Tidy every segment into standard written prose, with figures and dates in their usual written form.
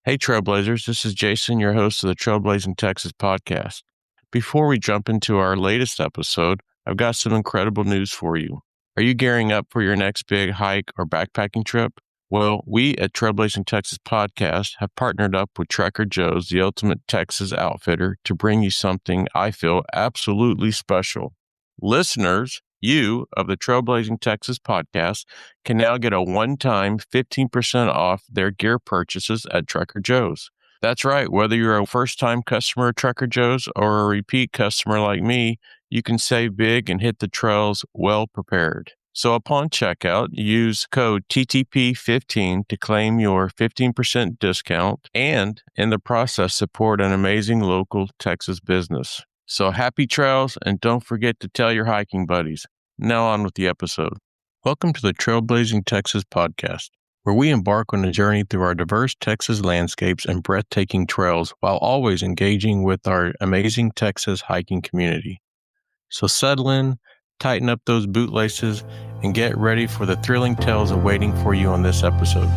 Hey, Trailblazers, this is Jason, your host of the Trailblazing Texas podcast. Before we jump into our latest episode, I've got some incredible news for you. Are you gearing up for your next big hike or backpacking trip? Well, we at Trailblazing Texas podcast have partnered up with Trekker Joe's, the ultimate Texas outfitter, to bring you something I feel absolutely special. Listeners, you of the Trailblazing Texas podcast can now get a one-time 15% off their gear purchases at Trekker Joe's. That's right. Whether you're a first-time customer at Trekker Joe's or a repeat customer like me, you can save big and hit the trails well prepared. So upon checkout, use code TTP15 to claim your 15% discount and in the process support an amazing local Texas business. So happy trails, and don't forget to tell your hiking buddies. Now on with the episode. Welcome to the Trailblazing Texas podcast, where we embark on a journey through our diverse Texas landscapes and breathtaking trails while always engaging with our amazing Texas hiking community. So settle in, tighten up those bootlaces, and get ready for the thrilling tales awaiting for you on this episode.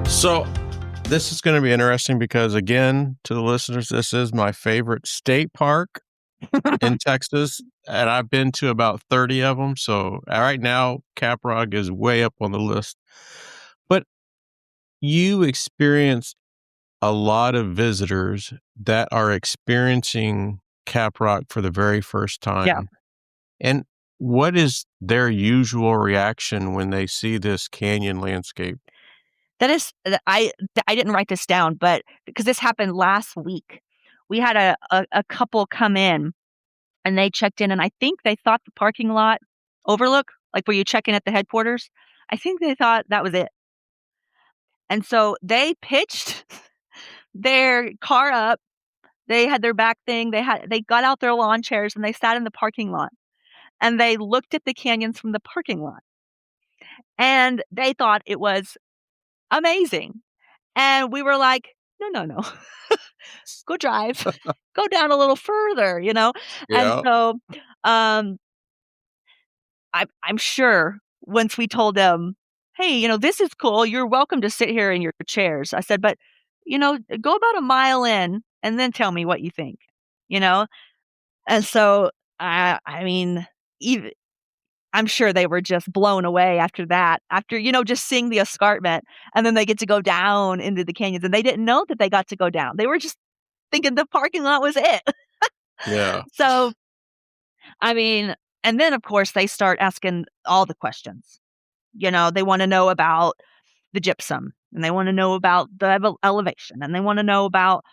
So this is going to be interesting because, again, to the listeners, this is my favorite state park in Texas, and I've been to about 30 of them. So right now, Caprock is way up on the list. But you experience a lot of visitors that are experiencing Caprock for the very first time. Yeah. And what is their usual reaction when they see this canyon landscape? That is, I didn't write this down, but because this happened last week, we had a couple come in and they checked in, and I think they thought the parking lot overlook, like where you check in at the headquarters, I think they thought that was it. And so they pitched their car up. They had their back thing. They got out their lawn chairs and they sat in the parking lot and they looked at the canyons from the parking lot. And they thought it was amazing. And we were like, no. Go drive. Go down a little further, you know? And Yeah. so, I'm sure once we told them, "Hey, this is cool. You're welcome to sit here in your chairs." I said, "But, go about a mile in and then tell me what you think." You know? And so, I mean, even I'm sure they were just blown away after that, after, just seeing the escarpment, and then they get to go down into the canyons, and they didn't know that they got to go down. They were just thinking the parking lot was it. Yeah. So, I mean, and then of course they start asking all the questions. They want to know about the gypsum, and they want to know about the elevation, and they want to know about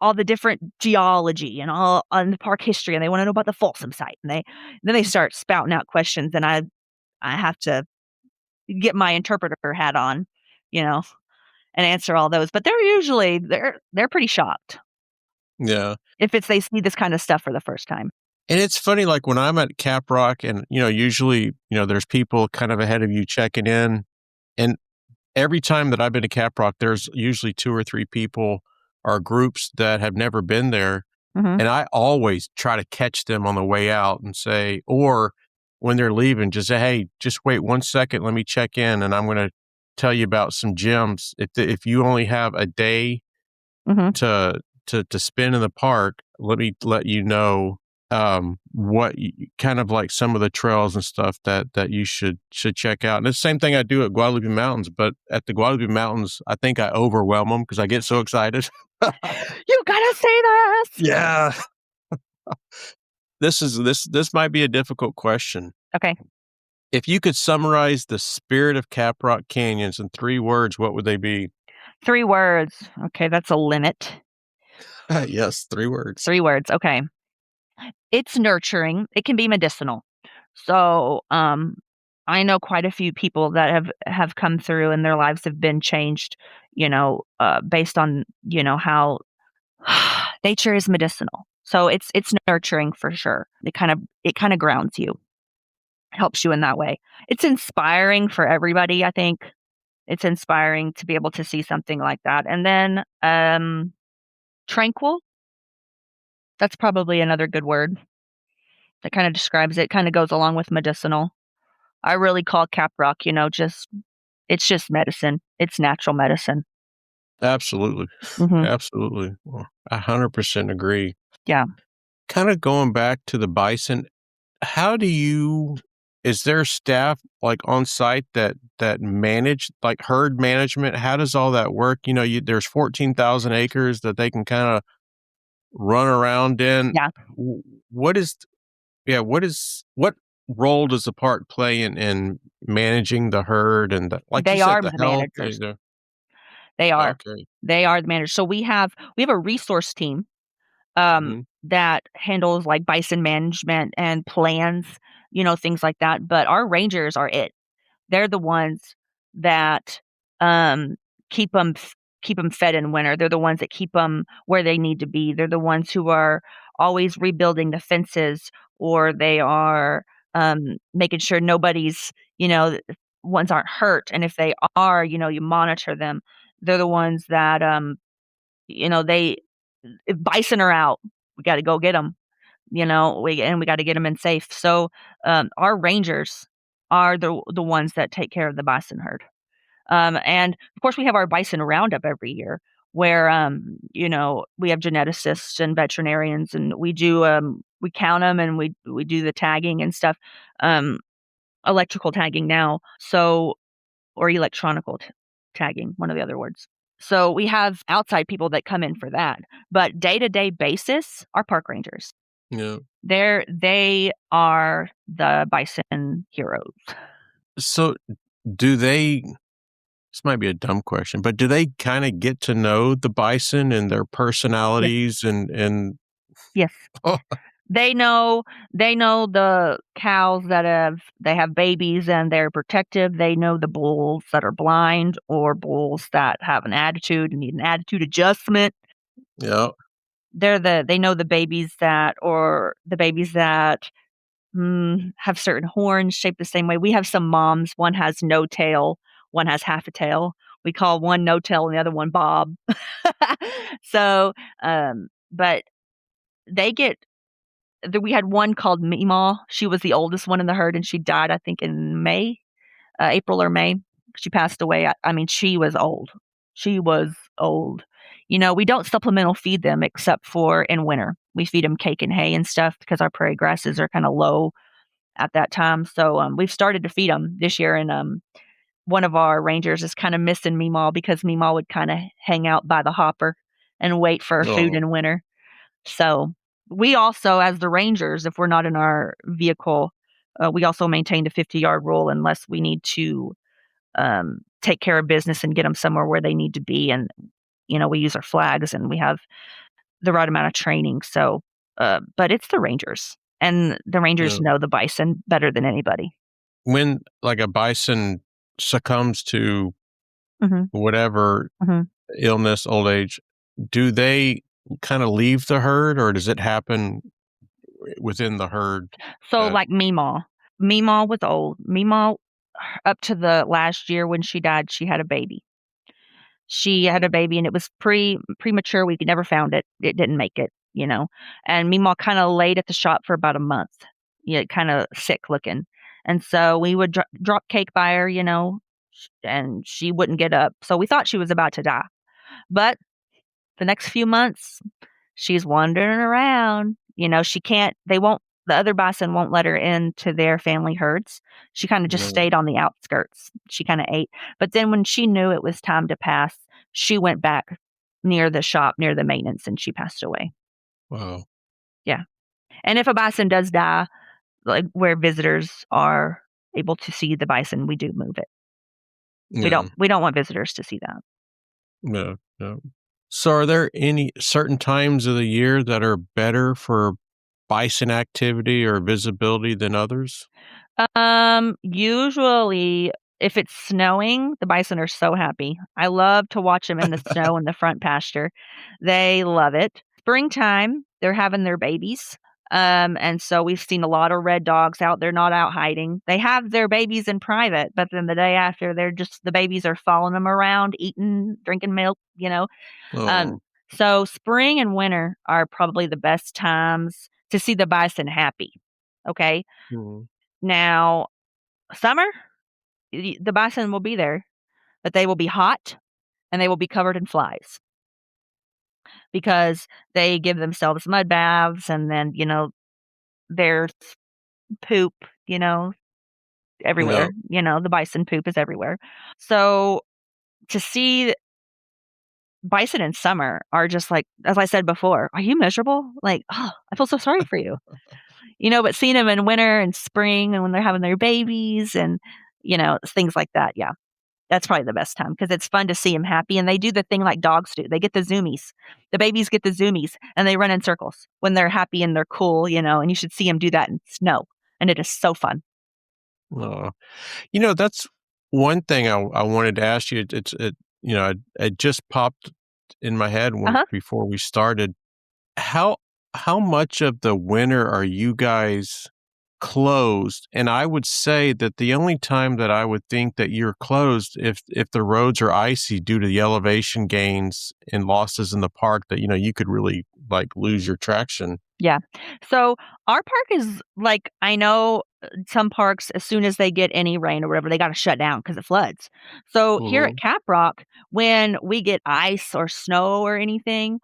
all the different geology and all on the park history, and they want to know about the Folsom site. And then they start spouting out questions, and I have to get my interpreter hat on, and answer all those. But they're pretty shocked. Yeah. If they see this kind of stuff for the first time. And it's funny, like when I'm at Caprock and, usually, there's people kind of ahead of you checking in. And every time that I've been to Caprock, there's usually 2 or 3 people or groups that have never been there. Mm-hmm. And I always try to catch them on the way out and say, or when they're leaving, just say, hey, just wait 1 second. Let me check in. And I'm going to tell you about some gems. If you only have a day Mm-hmm. to spend in the park, let me let you know what kind of like some of the trails and stuff that you should check out. And it's the same thing I do at Guadalupe Mountains, but at the Guadalupe Mountains, I think I overwhelm them because I get so excited. You gotta say this. Yeah. This might be a difficult question. Okay. If you could summarize the spirit of Caprock Canyons in 3 words, what would they be? 3 words. Okay, that's a limit. Yes, 3 words. 3 words. Okay. It's nurturing. It can be medicinal. So, I know quite a few people that have come through and their lives have been changed, based on, how nature is medicinal. So it's nurturing for sure. It kind of grounds you, helps you in that way. It's inspiring for everybody, I think. It's inspiring to be able to see something like that. And then Tranquil. That's probably another good word that kind of describes it, kind of goes along with medicinal. I really call Caprock, it's just medicine. It's natural medicine. Absolutely. Hmm. Absolutely. 100% agree. Yeah. Kind of going back to the bison, how do you is there staff like on site that manage like herd management? How does all that work? There's 14,000 acres that they can kind of run around in. Yeah. W- What is what role does the park play in managing the herd and like you They said, are the the health? managers. They are. Okay. They are the managers. So we have a resource team Hmm. that handles like bison management and plans, things like that. But our rangers are it. They're the ones that um, keep them keep them fed in winter. They're the ones that keep them where they need to be. They're the ones who are always rebuilding the fences, or they are making sure nobody's, ones aren't hurt. And if they are, you monitor them. They're the ones that they if bison are out, we got to go get them. We got to get them in safe. So our rangers are the ones that take care of the bison herd. And of course, we have our bison roundup every year, where we have geneticists and veterinarians, and we count them and we do the tagging and stuff, um, electrical tagging now. So or electronical tagging, one of the other words. So we have outside people that come in for that, but day-to-day basis, our park rangers. Yeah. They are the bison heroes. So do they this might be a dumb question, but do they kind of get to know the bison and their Yes, personalities and yes. oh, They know the cows that they have babies and they're protective. They know the bulls that are blind or bulls that have an attitude and need an attitude adjustment. yeah, They know the babies that have certain horns shaped the same way. We have some moms, one has no tail, one has half a tail. We call one no tail and the other one Bob. So, but they get we had one called Meemaw. She was the oldest one in the herd, and she died, I think, in May, April or May. She passed away. I mean, she was old. She was old. We don't supplemental feed them except for in winter. We feed them cake and hay and stuff because our prairie grasses are kind of low at that time. So we've started to feed them this year, and one of our rangers is kind of missing Meemaw because Meemaw would kind of hang out by the hopper and wait for food oh, in winter. So we also, as the rangers, if we're not in our vehicle, we also maintain the 50-yard rule unless we need to take care of business and get them somewhere where they need to be. And, we use our flags and we have the right amount of training. So, but it's the rangers, and the yeah. rangers know the bison better than anybody. When like a bison succumbs to Hmm. whatever Hmm. illness, old age, do they kind of leave the herd or does it happen within the herd So that like Meemaw. Meemaw was old. Meemaw, up to the last year when she died, she had a baby. She had a baby and it was premature. We never found it. It didn't make it. And Meemaw kind of laid at the shop for about a month. Yeah, kind of sick looking. And so we would drop cake by her, and she wouldn't get up. So we thought she was about to die. But the next few months, she's wandering around. She can't, the other bison won't let her into their family herds. She kind of just no, stayed on the outskirts. She kind of ate. But then when she knew it was time to pass, she went back near the shop, near the maintenance, and she passed away. wow, Yeah. And if a bison does die, like where visitors are able to see the bison, we do move it. yeah, We don't want visitors to see that. no, no. So are there any certain times of the year that are better for bison activity or visibility than others? Usually if it's snowing, the bison are so happy. I love to watch them in the snow in the front pasture. They love it. Springtime, they're having their babies. And so we've seen a lot of red dogs out. They're not out hiding. They have their babies in private, but then the day after, the babies are following them around, eating, drinking milk. Um, Oh, So spring and winter are probably the best times to see the bison happy. Okay. Mhm. Now, summer, the bison will be there, but they will be hot and they will be covered in flies because they give themselves mud baths and then, there's poop, everywhere. Yep. The bison poop is everywhere. So to see bison in summer are just like, as I said before, are you miserable? Like, oh, I feel so sorry for you. But seeing them in winter and spring and when they're having their babies and, things like that. Yeah. That's probably the best time because it's fun to see them happy, and they do the thing like dogs do. They get the zoomies. The babies get the zoomies, and they run in circles when they're happy and they're cool, and you should see them do that in snow, and it is so fun. Aw. That's one thing I wanted to ask you. It just popped in my head Uh-huh. before we started. How how much of the winter are you guys closed? And I would say that the only time that I would think that you're closed if the roads are icy due to the elevation gains and losses in the park that, you could really, like, lose your traction. Yeah. So our park is like, I know some parks, as soon as they get any rain or whatever, they got to shut down because it floods. So here at Mhm. Caprock, when we get ice or snow or anything,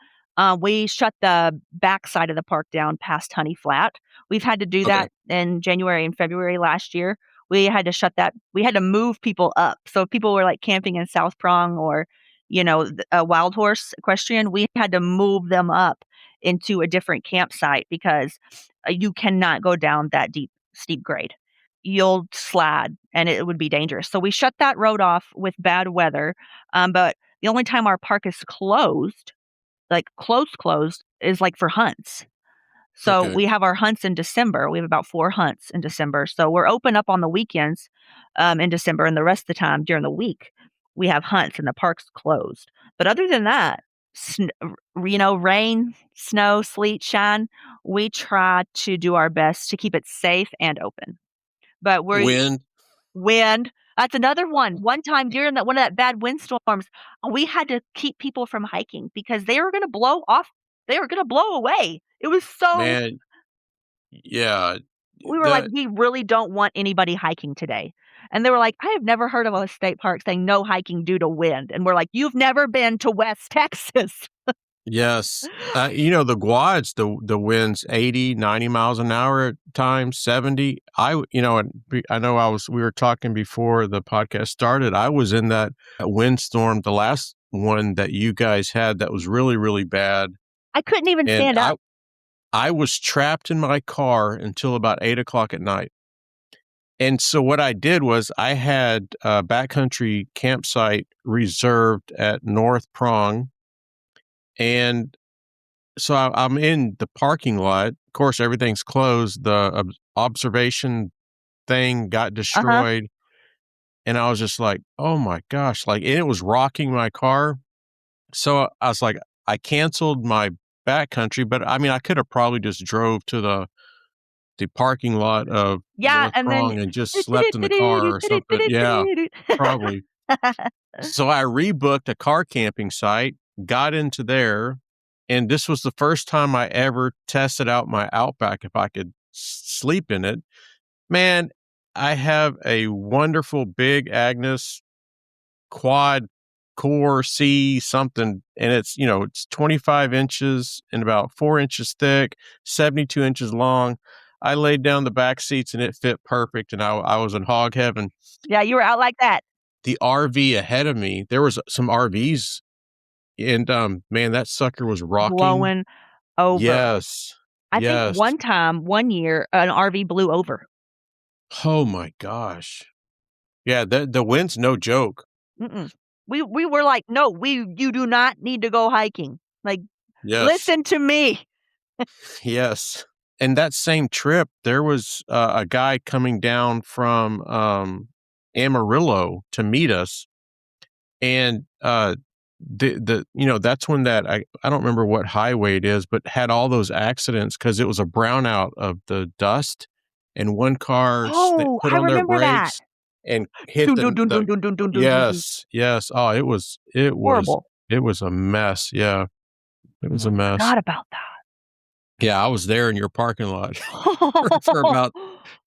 we shut the back side of the park down past Honey Flat. We've had to do Okay. that in January and February last year. We had to shut that. We had to move people up. So if people were like camping in South Prong or, a Wild Horse Equestrian, we had to move them up into a different campsite because you cannot go down that steep grade. You'll slide and it would be dangerous. So we shut that road off with bad weather. But the only time our park is closed, like closed, is like for hunts. So Okay. we have our hunts in December. We have about 4 hunts in December. So we're open up on the weekends, in December, and the rest of the time during the week, we have hunts and the park's closed. But other than that, rain, snow, sleet, shine, we try to do our best to keep it safe and open. But Wind. wind, that's another one. One time during one of that bad windstorms, we had to keep people from hiking because they were gonna blow off. They were gonna blow away. It was so Man, yeah. we were like, That "We really don't want anybody hiking today." And they were like, "I have never heard of a state park saying no hiking due to wind." And we're like, "You've never been to West Texas." Yes. The quads, the winds 80, 90 miles an hour at times, 70. I know we were talking before the podcast started. I was in that windstorm, the last one that you guys had that was really, really bad. I couldn't even And stand up. I was trapped in my car until about 8 o'clock at night. And so what I did was I had a backcountry campsite reserved at North Prong. And so I'm in the parking lot. Of course, everything's closed. The observation thing got Uh-huh. destroyed, and I was just like, "Oh my gosh!" Like, and it was rocking my car. So I was like, I canceled my backcountry, but I mean, I could have probably just drove to the parking lot of Yeah, North and then Prong and just slept in the car or something. Yeah, probably. So I rebooked a car camping site, got into there, and this was the first time I ever tested out my Outback if I could sleep in it. Man, I have a wonderful big Agnes quad core C something, and it's 25 inches and about 4 inches thick, 72 inches long. I laid down the back seats and it fit perfect, and I was in hog heaven. Yeah, you were out like that, The RV ahead of me, there was some RVs. And, man, that sucker was rocking. blowing over. Yes. I think Yes. one year, an RV blew over. Oh my gosh. Yeah, the wind's no joke. Mm-mm. We were like, "No, you do not need to go hiking." Like, Yes. "Listen to me." Yes. And that same trip, there was, a guy coming down from, Amarillo to meet us, and, that's when that I don't remember what highway it is, but had all those accidents because it was a brownout of the dust, and one car they Oh, put I on their remember that. brakes and hit Dun, dun, dun, dun, the dun, dun, dun, dun, dun, dun. Yes, yes. Oh, it was Horrible. it was a mess, yeah. It was a mess. Forgot about that. Yeah, I was there in your parking lot for about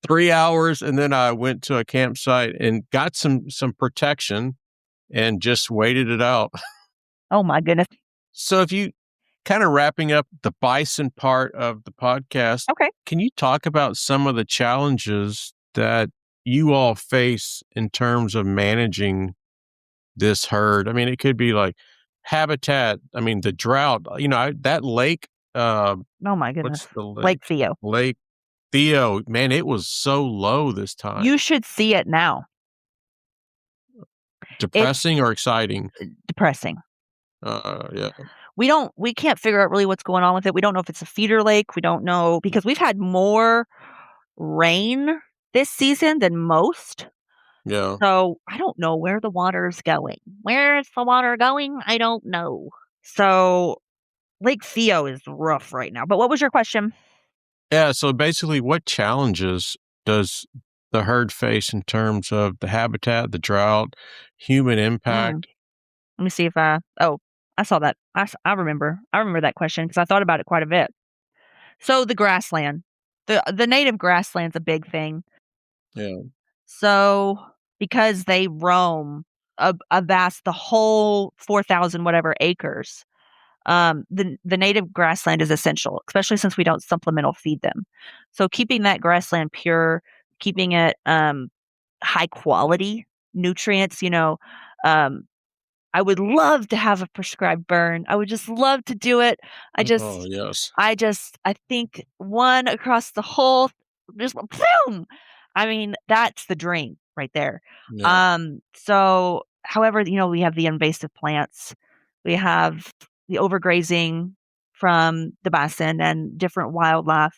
3 hours, and then I went to a campsite and got some protection and just waited it out. Oh my goodness. So if you kinda wrapping up the bison part of the podcast, Okay. can you talk about some of the challenges that you all face in terms of managing this herd? I mean, it could be like habitat, I mean, the drought, that lake, Oh my goodness. what's the Lake lake? Theo. Lake Theo, man, it was so low this time. You should see it now. It's Depressing or exciting? depressing. Yeah. We can't figure out really what's going on with it. We don't know if it's a feeder lake. We don't know because we've had more rain this season than most. Yeah. So I don't know where the water's going. Where is the water going? I don't know. So Lake Theo is rough right now. But what was your question? Yeah, so basically, what challenges does the herd face in terms of the habitat, the drought, human impact? Let me see if I saw that. I remember. I remember that question because I thought about it quite a bit. So the grassland, the native grassland's a big thing. Yeah. So because they roam a vast, the whole 4,000 whatever acres, the native grassland is essential, especially since we don't supplemental feed them. So keeping that grassland pure, keeping it high quality nutrients, um, I would love to have a prescribed burn. I would just love to do it. I Oh, just yes. I think one across the whole just boom. I mean, that's the dream right there. Yeah. So however, we have the invasive plants. We have the overgrazing from the bison and different wildlife.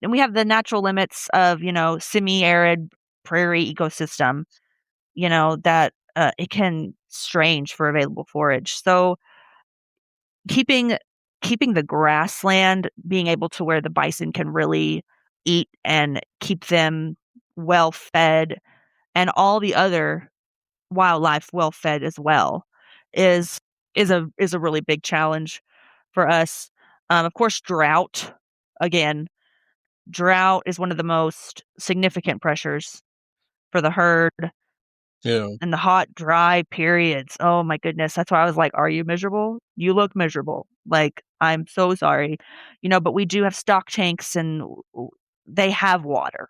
And we have the natural limits of, semi-arid prairie ecosystem, that it can strange for available forage. So keeping keeping the grassland being able to where the bison can really eat and keep them well fed and all the other wildlife well fed as well is is a really big challenge for us. Of course, drought. Again, drought is one of the most significant pressures for the herd Yeah. and the hot, dry periods. Oh my goodness. That's why I was like, "Are you miserable? You look miserable." Like, "I'm so sorry." But we do have stock tanks and they have water.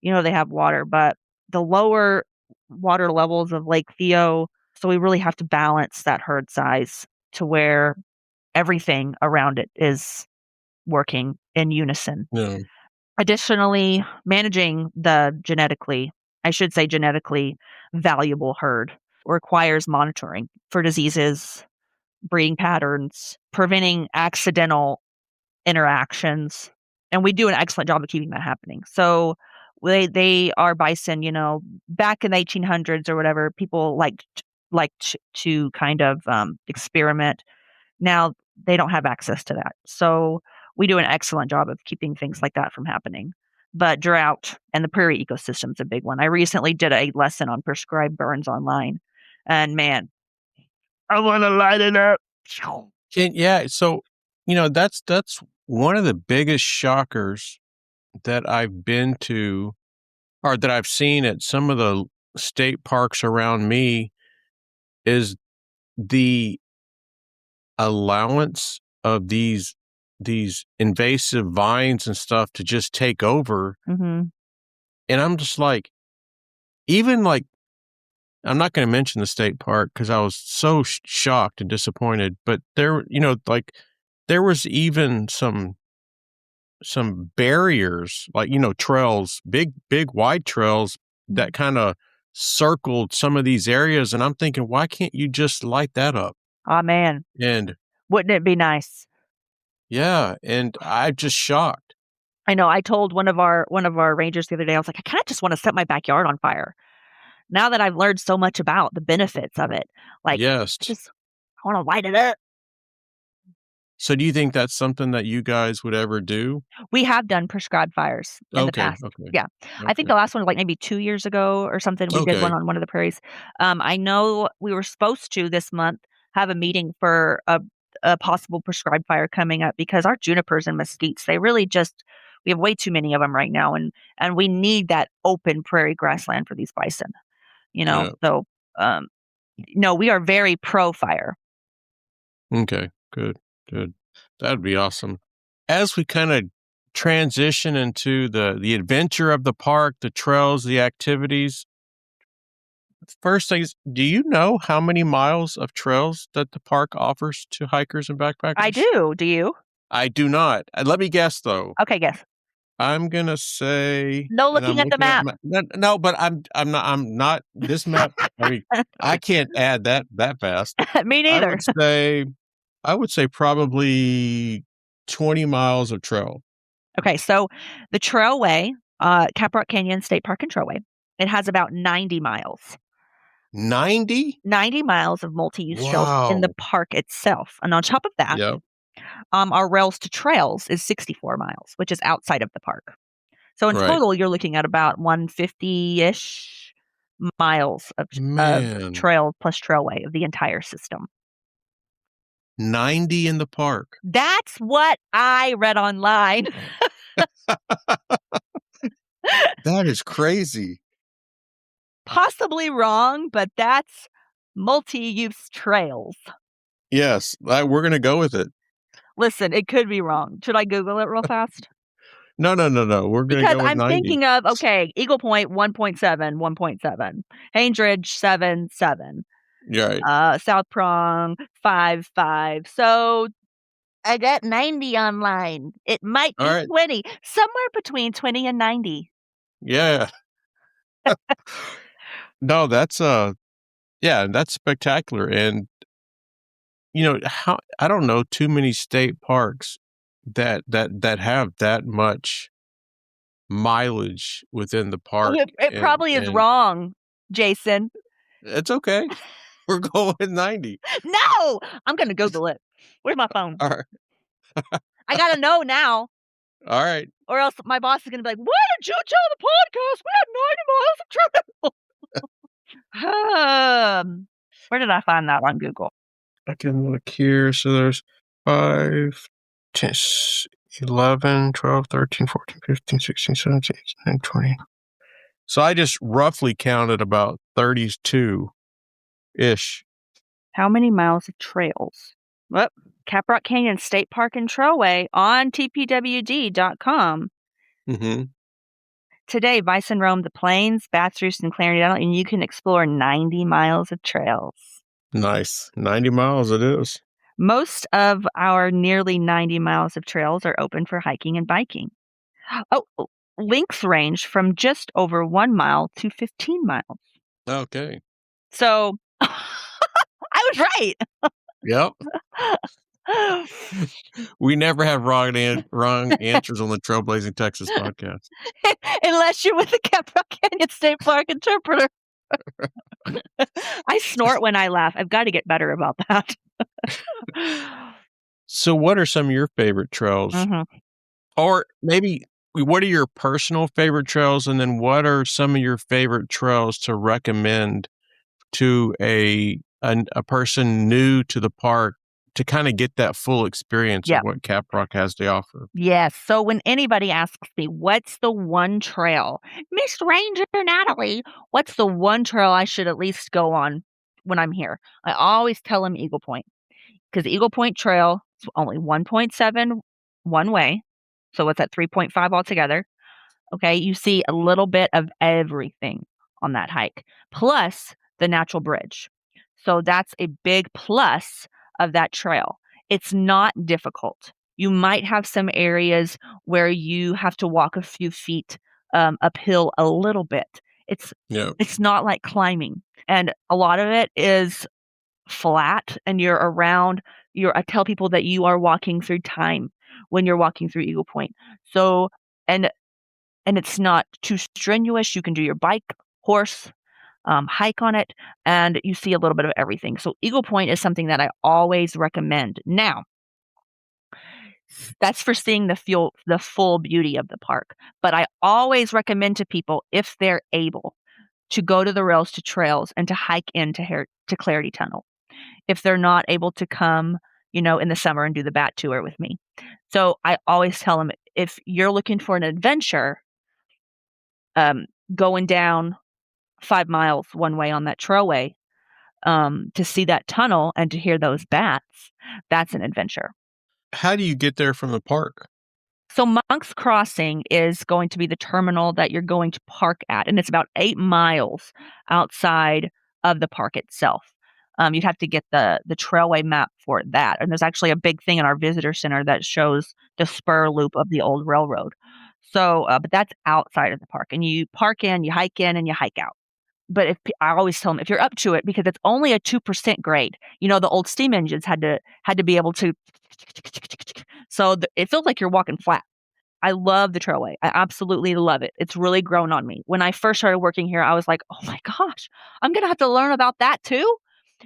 They have water, but the lower water levels of Lake Theo, so we really have to balance that herd size to where everything around it is working in unison. Yeah. Additionally, managing the I should say genetically valuable herd requires monitoring for diseases, breeding patterns, preventing accidental interactions, and we do an excellent job of keeping that happening. So they are bison, back in the 1800s or whatever, people liked to kind of experiment. Now they don't have access to that. So we do an excellent job of keeping things like that from happening. But drought and the prairie ecosystem is a big one. I recently did a lesson on prescribed burns online, and man, I want to light it up. Yeah, so, that's one of the biggest shockers that I've been to or that I've seen at some of the state parks around me is the allowance of these invasive vines and stuff to just take over, Mhm. and I'm just like, even like I'm not gonna mention the state park because I was so shocked and disappointed, but there was even some barriers, like, trails, big wide trails that kinda circled some of these areas, and I'm thinking, "Why can't you just light that up?" Aw, man. And Wouldn't it be nice? yeah, and I'm just shocked. I know, I told one of our rangers the other day, I was like, "I kinda just wanna set my backyard on fire." Now that I've learned so much about the benefits of it, like, Yes. I wanna light it up. So do you think that's something that you guys would ever do? We have done prescribed fires in the Okay, past. okay, Yeah. I think okay, the last one was, like, maybe 2 years ago or something, we did one okay. on one of the prairies. I know we were supposed to this month have a meeting for a possible prescribed fire coming up because our junipers and mesquites, we have way too many of them right now, and we need that open prairie grassland for these bison, Yeah. So, no, we are very pro fire. Okay. Good. That'd be awesome. As we kind of transition into the adventure of the park, the trails, the activities, first things, do you know how many miles of trails that the park offers to hikers and backpackers? I do. Do you? I do not. Let me guess, though. Okay, guess. I'm gonna say No and I'm looking at the looking at map. no, but I'm not this map. I mean, I can't add that fast. Me I neither. would say probably 20 miles of trail. Okay, so the trailway, Caprock Canyons State Park and Trailway, it has about 90 miles. 90? 90 miles of multi-use trails in the Wow. park itself. And on top of that, Yep. our rails to trails is 64 miles, which is outside of the park. So in Right. total, you're looking at about 150-ish miles of Man. trail plus trailway of the entire system. 90 in the park. That's what I read online. That is crazy. Possibly wrong, but that's multi-use trails. Yes, we're gonna go with it. Listen, it could be wrong. Should I Google it real fast? No. We're gonna Because go with I'm 90. thinking of, okay, Eagle Point 1.7, 1.7. Haines Ridge 7.7. Right. South Prong 5.5. So I got 90 online. It might be All right. 20, somewhere between 20 and 90. Yeah. No, that's that's spectacular. And I don't know too many state parks that have that much mileage within the park. It probably is wrong, Jason. It's okay. We're going with 90. No, I'm going to Google it. Where's my phone? All right. I got to know now. All right. Or else my boss is going to be like, why did you tell the podcast we had 90 miles of travel? Where did I find that on Google? I can look here. So there's 5, 10, 11, 12, 13, 14, 15, 16, 17, 18, 19, 20. So I just roughly counted about 32-ish. How many miles of trails? Well, Caprock Canyons State Park and Trailway on tpwd.com. Mm-hmm. Today, bison roam the plains, Bats Roost, and Clarendon, and you can explore 90 miles of trails. Nice. 90 miles it is. Most of our nearly 90 miles of trails are open for hiking and biking. Oh, lengths range from just over 1 mile to 15 miles. Okay. So I was right. Yep. We never have wrong answers on the Trailblazing Texas podcast. Unless you're with the Caprock Canyons State Park interpreter. I snort when I laugh. I've got to get better about that. So what are some of your favorite trails? Mm-hmm. Or maybe what are your personal favorite trails? And then what are some of your favorite trails to recommend to a person new to the park to kind of get that full experience of what Caprock has to offer? Yes. So when anybody asks me, what's the one trail? Miss Ranger Natalie, what's the one trail I should at least go on when I'm here? I always tell them Eagle Point. Because Eagle Point Trail is only 1.7 one way. So what's that, 3.5 altogether? Okay, you see a little bit of everything on that hike, plus the natural bridge. So that's a big plus of that trail. It's not difficult. You might have some areas where you have to walk a few feet uphill a little bit. It's not like climbing. And a lot of it is flat, and I tell people that you are walking through time when you're walking through Eagle Point. So, and it's not too strenuous. You can do your bike, horse, hike on it, and you see a little bit of everything. So Eagle Point is something that I always recommend. Now, that's for seeing the full beauty of the park. But I always recommend to people, if they're able, to go to the rails to trails and to hike into Clarity Tunnel. If they're not able to come in the summer and do the bat tour with me. So I always tell them, if you're looking for an adventure, going down 5 miles one way on that trailway, to see that tunnel and to hear those bats, that's an adventure. How do you get there from the park? So Monk's Crossing is going to be the terminal that you're going to park at, and it's about 8 miles outside of the park itself. You'd have to get the trailway map for that, and there's actually a big thing in our visitor center that shows the spur loop of the old railroad. So, but that's outside of the park, and you park in, you hike in, and you hike out. But I always tell them, if you're up to it, because it's only a 2% grade. The old steam engines had to be able to, so it feels like you're walking flat. I love the trailway. I absolutely love it. It's really grown on me. When I first started working here, I was like, "Oh my gosh, I'm gonna have to learn about that too,"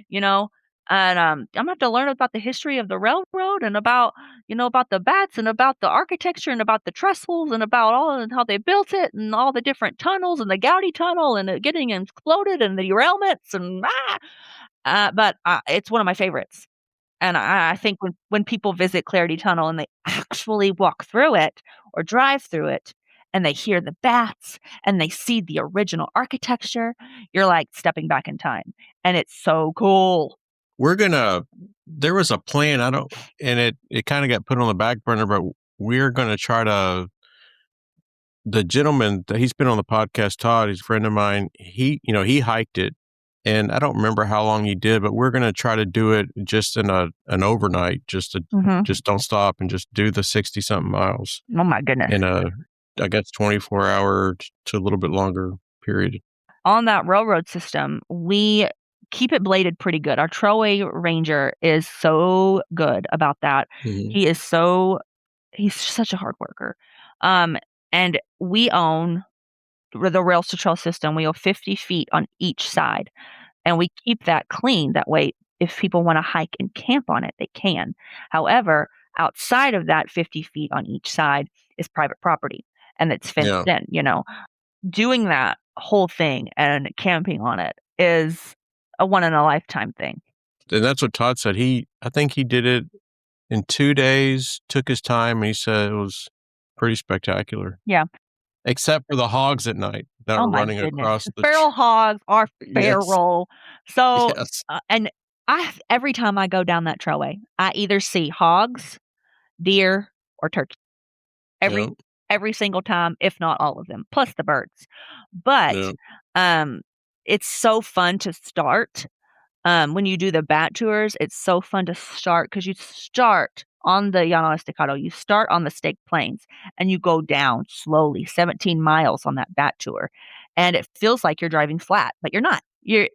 you know? And, I'm gonna have to learn about the history of the railroad and about the bats and about the architecture and about the trestles and about all and how they built it and all the different tunnels and the Gowdy Tunnel and it getting exploded and the derailments and, but, it's one of my favorites. And I think when people visit Clarity Tunnel and they actually walk through it or drive through it and they hear the bats and they see the original architecture, you're like stepping back in time. And it's so cool. There was a plan, and it kind of got put on the back burner, but we're going to try to, the gentleman that he's been on the podcast, Todd, he's a friend of mine. He hiked it. And I don't remember how long he did, but we're going to try to do it just in an overnight, just don't stop and just do the 60 something miles Oh my goodness. in I guess 24 hour to a little bit longer period. On that railroad system, we keep it bladed pretty good. Our trailway ranger is so good about that. Mhm. He's such a hard worker. And we own the rails to trail system. We own 50 feet on each side. And we keep that clean. That way, if people want to hike and camp on it, they can. However, outside of that 50 feet on each side is private property and it's fenced Yeah. in. Doing that whole thing and camping on it is a one in a lifetime thing. And that's what Todd said. I think he did it in 2 days, took his time, and he said it was pretty spectacular. Yeah. Except for the hogs at night that Oh were my running goodness. across The the feral hogs are Yes. feral. So, Yes. and every time I go down that trailway, I either see hogs, deer, or turkey. Yeah. Every single time, if not all of them, plus the birds. But, Yeah. it's so fun to start. When you do the bat tours, it's so fun to start because you start on the Llano Estacado, you start on the Staked Plains, and you go down slowly, 17 miles on that bat tour, and it feels like you're driving flat, but you're not.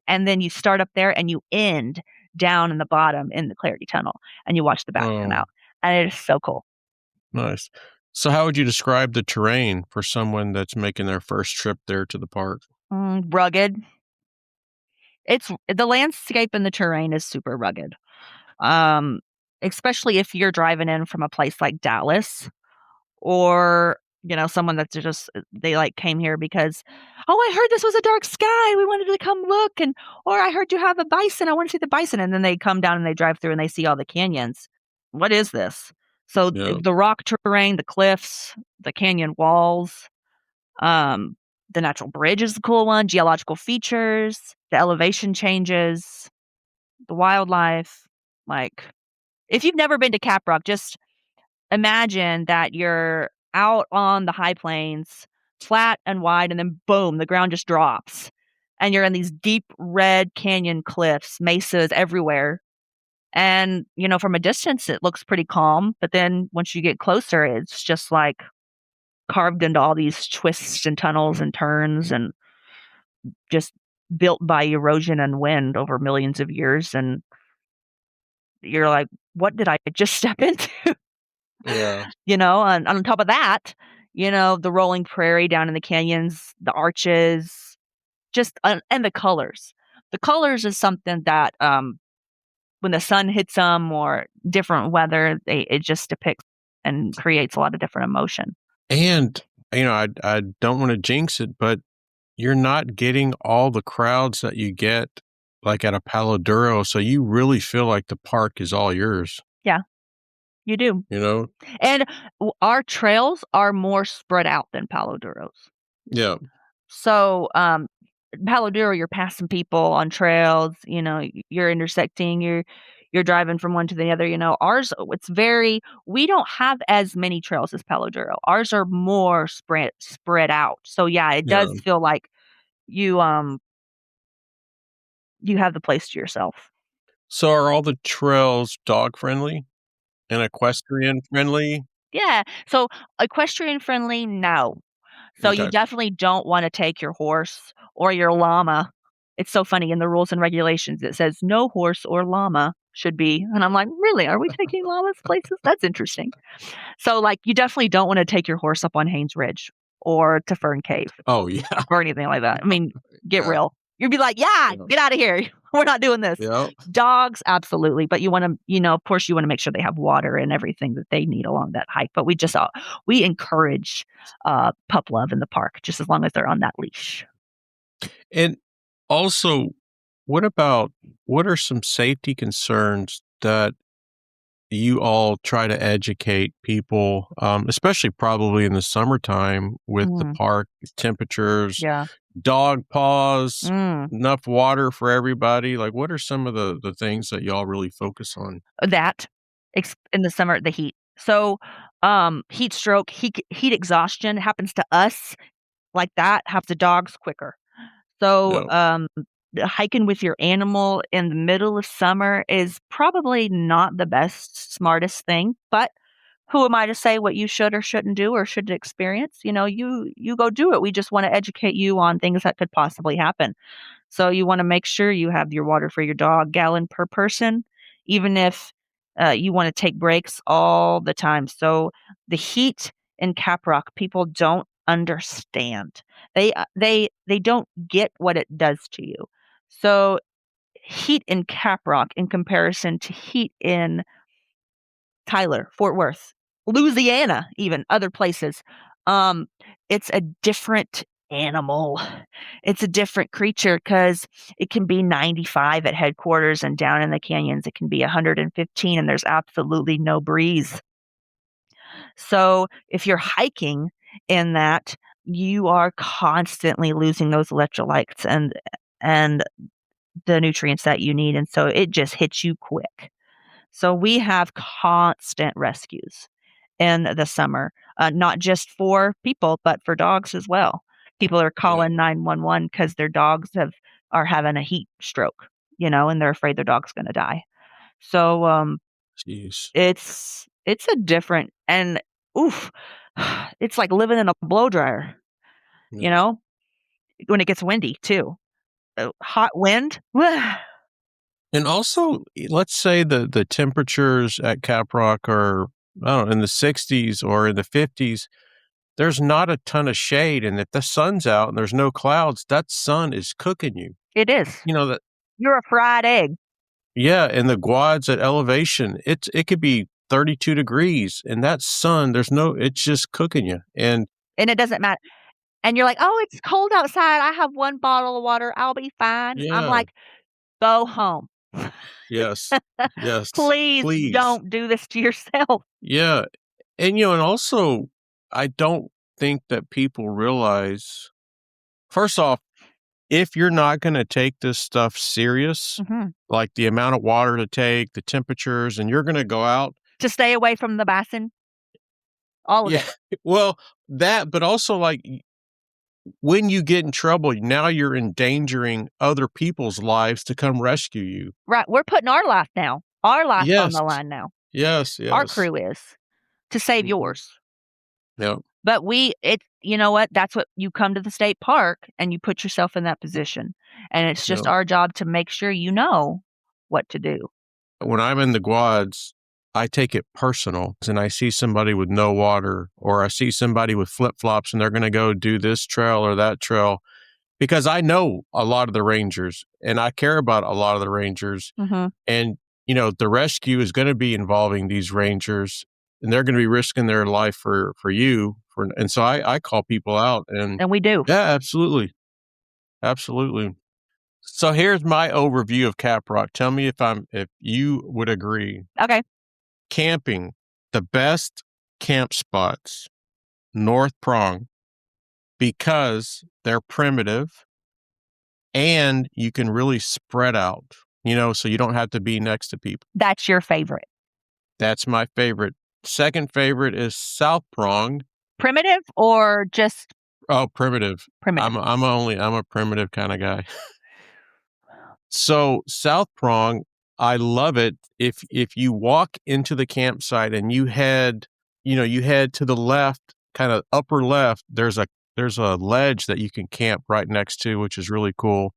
And then you start up there and you end down in the bottom in the Clarity Tunnel, and you watch the bats come Oh, out, and it is so cool. nice. So how would you describe the terrain for someone that's making their first trip there to the park? Rugged. It's the landscape and the terrain is super rugged. Um, Especially if you're driving in from a place like Dallas or, someone that's just they came here because, "Oh, I heard this was a dark sky. We wanted to come look," or "I heard you have a bison. I want to see the bison." And then they come down and they drive through and they see all the canyons. What is this? So Yeah. the rock terrain, the cliffs, the canyon walls, um, the natural bridge is a cool one, geological features, the elevation changes, the wildlife, like if you've never been to Caprock, just imagine that you're out on the high plains, flat and wide, and then boom, the ground just drops. And you're in these deep red canyon cliffs, mesas everywhere. And, from a distance, it looks pretty calm. But then once you get closer, it's just like carved into all these twists and tunnels and turns and just built by erosion and wind over millions of years. And you're like, what did I just step into? Yeah. And on top of that, the rolling prairie down in the canyons, the arches, just and the colors. The colors is something that when the sun hits them or different weather, it just depicts and creates a lot of different emotion. And, I don't want to jinx it, but you're not getting all the crowds that you get like at a Palo Duro. So you really feel like the park is all yours. Yeah, you do. you know? And our trails are more spread out than Palo Duro's. Yeah. So, Palo Duro, you're passing people on trails, you're intersecting, you're driving from one to the other, Ours, we don't have as many trails as Palo Duro. Ours are more spread out. So yeah, it Yeah. does feel like you, you have the place to yourself. So are all the trails dog friendly and equestrian friendly? Yeah. So equestrian friendly, no. So you Okay. definitely don't wanna take your horse or your llama. It's so funny in the rules and regulations, it says, "No horse or llama should be," and I'm like, "Really? Are we taking llamas places? That's interesting." So, like, you definitely don't wanna take your horse up on Haynes Ridge or to Fern Cave Oh, yeah. or anything like that. I mean, get Yeah. real. You'd be like, "Yeah, Yeah. get out of here. We're not doing this." Yep. Dogs, absolutely, but you wanna of course, you wanna make sure they have water and everything that they need along that hike, but we encourage, pup love in the park just as long as they're on that leash. And also, what are some safety concerns that you all try to educate people, especially probably in the summertime with the Mm, park temperatures, yeah. dog paws, Mm, enough water for everybody? Like, what are some of the things that y'all really focus on? that, in the summer, the heat. So, heat stroke, heat exhaustion happens to us like that, happens to dogs quicker. So, Yeah, hiking with your animal in the middle of summer is probably not the best, smartest thing, but who am I to say what you should or shouldn't do or should experience? You go do it. We just wanna educate you on things that could possibly happen. So you wanna make sure you have your water for your dog, gallon per person, even if, you wanna take breaks all the time. So the heat in Caprock, people don't understand. They don't get what it does to you. So heat in Caprock in comparison to heat in Tyler, Fort Worth, Louisiana, even other places. Um, it's a different animal. It's a different creature because it can be 95 at headquarters and down in the canyons, it can be 115 and there's absolutely no breeze. So if you're hiking in that, you are constantly losing those electrolytes and the nutrients that you need. And so it just hits you quick. So we have constant rescues in the summer, not just for people, but for dogs as well. People are yeah. calling 911 because their dogs are having a heat stroke, and they're afraid their dog's going to die. So Jeez. it's a different and oof, it's like living in a blow dryer, Yeah. you know, when it gets windy too. Hot wind. And also, let's say the temperatures at Caprock are, I don't know, in the 60s or in the 50s. There's not a ton of shade, and if the sun's out and there's no clouds, that sun is cooking you. It is. You know that. You're a fried egg, Yeah, and the quads at elevation, it could be 32 degrees, and that sun, it's just cooking you. And and it doesn't matter. And you're like, "Oh, it's cold outside. I have 1 bottle of water. I'll be fine." I'm yeah, like, "Go home. yes, yes, Please please, don't do this to yourself." yeah, and also, I don't think that people realize. First off, if you're not going to take this stuff serious, Mhm. like the amount of water to take, the temperatures, and you're going to go out. To stay away from the bison, all of Yeah, it. well, that, but also like when you get in trouble, now you're endangering other people's lives to come rescue you. Right, we're putting our life on Yes, the line now. yes, Our yes. crew is, to save Mhm. yours. Yep, But you know what? That's what you come to the state park and you put yourself in that position. And it's just yep. our job to make sure you know what to do. When I'm in the quads, I take it personal, and I see somebody with no water, or I see somebody with flip flops, and they're going to go do this trail or that trail. Because I know a lot of the rangers, and I care about a lot of the rangers, Mhm. and, the rescue is gonna be involving these rangers, and they're gonna be risking their life for you, and so I call people out, and And we do. yeah, absolutely, absolutely. So here's my overview of Caprock. Tell me if you would agree. Okay. camping, the best camp spots, North Prong, because they're primitive and you can really spread out, so you don't have to be next to people. That's your favorite. That's my favorite. Second favorite is South Prong. Primitive or just Oh, primitive. primitive? I'm a primitive kind of guy. So South Prong, I love it. If you walk into the campsite and you head to the left, kind of upper left, there's a ledge that you can camp right next to, which is really cool.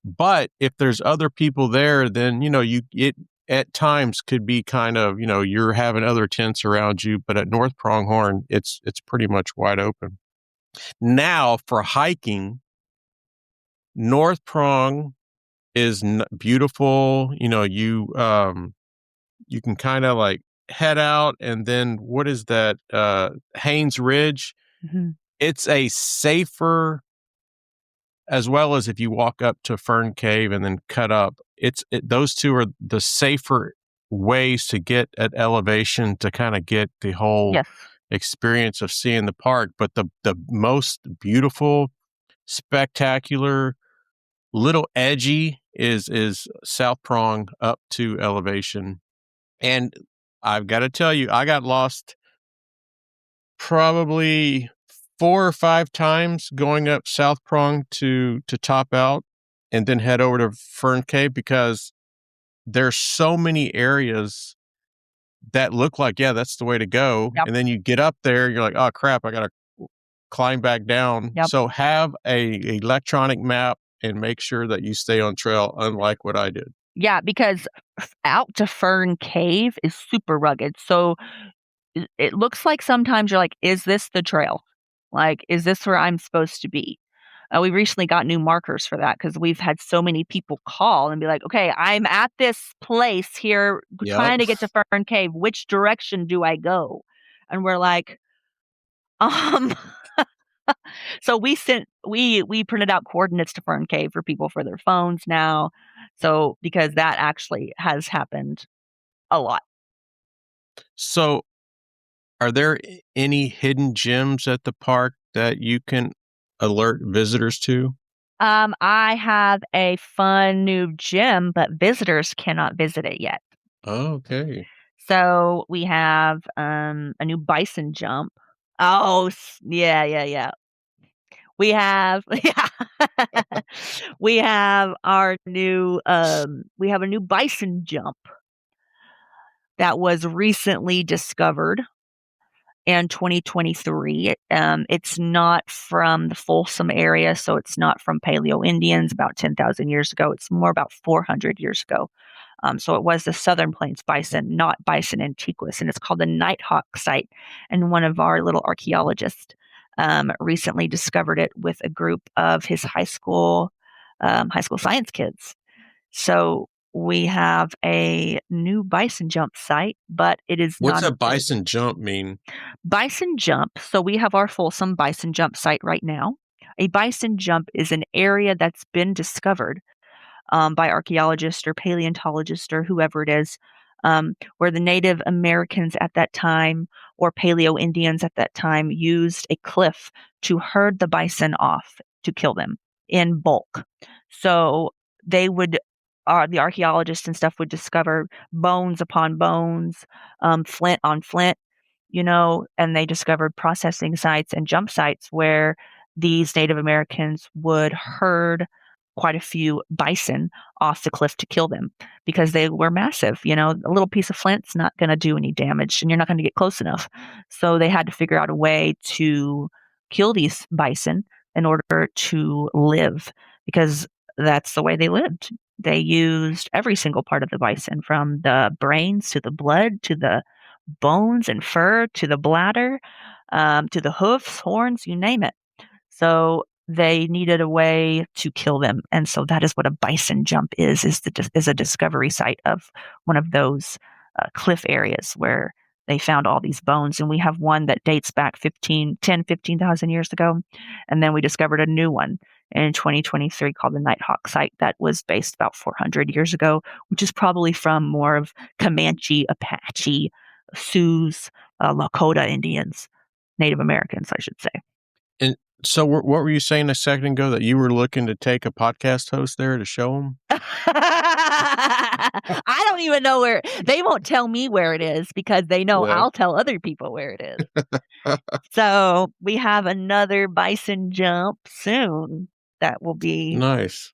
But if there's other people there, then it at times could be kind of, you're having other tents around you, but at North Pronghorn, it's pretty much wide open. Now for hiking, North Prong is beautiful. You can kind of like head out, and then what is that? Haynes Ridge. Mm-hmm. It's a safer, as well as if you walk up to Fern Cave and then cut up. Those two are the safer ways to get at elevation to kind of get the whole experience of seeing the park. But the most beautiful, spectacular, little edgy is South Prong up to elevation. And I've got to tell you, I got lost probably 4 or 5 times going up South Prong to top out and then head over to Fern Cave, because there's so many areas that look like, that's the way to go. Yep. And then you get up there, you're like, oh crap, I got to climb back down. Yep. So have a electronic map and make sure that you stay on trail, unlike what I did. Yeah, because out to Fern Cave is super rugged. So it looks like sometimes you're like, is this the trail? Like, is this where I'm supposed to be? We recently got new markers for that because we've had so many people call and be like, okay, I'm at this place here trying to get to Fern Cave. Which direction do I go? And we're like, So we printed out coordinates to Fern Cave for people for their phones now. So because that actually has happened a lot. So are there any hidden gems at the park that you can alert visitors to? I have a fun new gym, but visitors cannot visit it yet. Oh, okay. So we have a new bison jump. Oh, yeah. We have we have our new we have a new bison jump that was recently discovered in 2023. It's not from the Folsom area, so it's not from Paleo Indians about 10,000 years ago. It's more about 400 years ago. So it was the Southern Plains bison, not Bison antiquus, and it's called the Nighthawk site. And one of our little archaeologists recently discovered it with a group of his high school science kids. So we have a new bison jump site, but it is What's a bison jump mean? Bison jump. So we have our Folsom bison jump site right now. A bison jump is an area that's been discovered by archaeologists or paleontologists or whoever it is, where the Native Americans at that time or Paleo Indians at that time used a cliff to herd the bison off to kill them in bulk. So they would, the archaeologists and stuff would discover bones upon bones, flint on flint, and they discovered processing sites and jump sites where these Native Americans would herd quite a few bison off the cliff to kill them because they were massive. A little piece of flint's not going to do any damage and you're not going to get close enough. So they had to figure out a way to kill these bison in order to live, because that's the way they lived. They used every single part of the bison, from the brains to the blood to the bones and fur to the bladder, to the hoofs, horns, you name it. So they needed a way to kill them. And so that is what a bison jump is a discovery site of one of those cliff areas where they found all these bones. And we have one that dates back 15,000 years ago. And then we discovered a new one in 2023 called the Nighthawk site that was based about 400 years ago, which is probably from more of Comanche, Apache Sioux, Lakota Indians, Native Americans, I should say. And so what were you saying a second ago, that you were looking to take a podcast host there to show them? I don't even know where they won't tell me where it is because they know Yeah. I'll tell other people where it is. So we have another bison jump soon that will be Nice.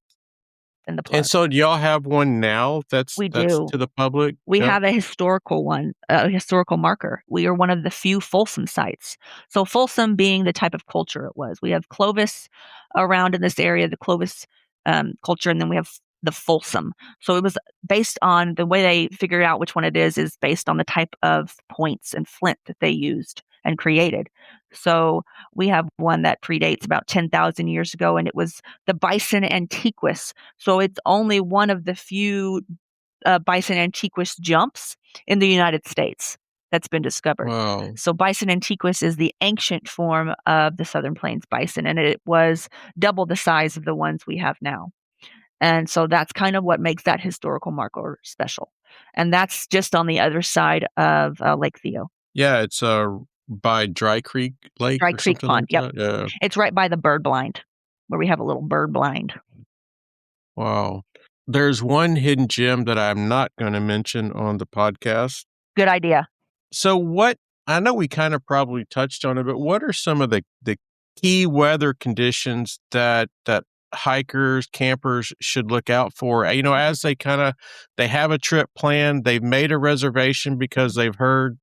in the And plug. so do y'all have one now that's We do. to the public? We Yep. have a historical one, a historical marker. We are one of the few Folsom sites. So Folsom being the type of culture it was. We have Clovis around in this area, the Clovis culture, and then we have the Folsom. So it was based on the way they figured out which one it is based on the type of points and flint that they used and created. So we have one that predates about 10,000 years ago, and it was the Bison antiquus. So it's only one of the few Bison antiquus jumps in the United States that's been discovered. Wow. So Bison antiquus is the ancient form of the Southern Plains bison, and it was double the size of the ones we have now. And so that's kind of what makes that historical marker special. And that's just on the other side of Lake Theo. Yeah, it's by Dry Creek Lake Dry or Creek something Pond, like yep. that. Yeah. It's right by the bird blind, where we have a little bird blind. Wow. There's one hidden gem that I'm not going to mention on the podcast. Good idea. So I know we kind of probably touched on it, but what are some of the key weather conditions that hikers, campers should look out for? You know, as they have a trip planned, they've made a reservation because they've heard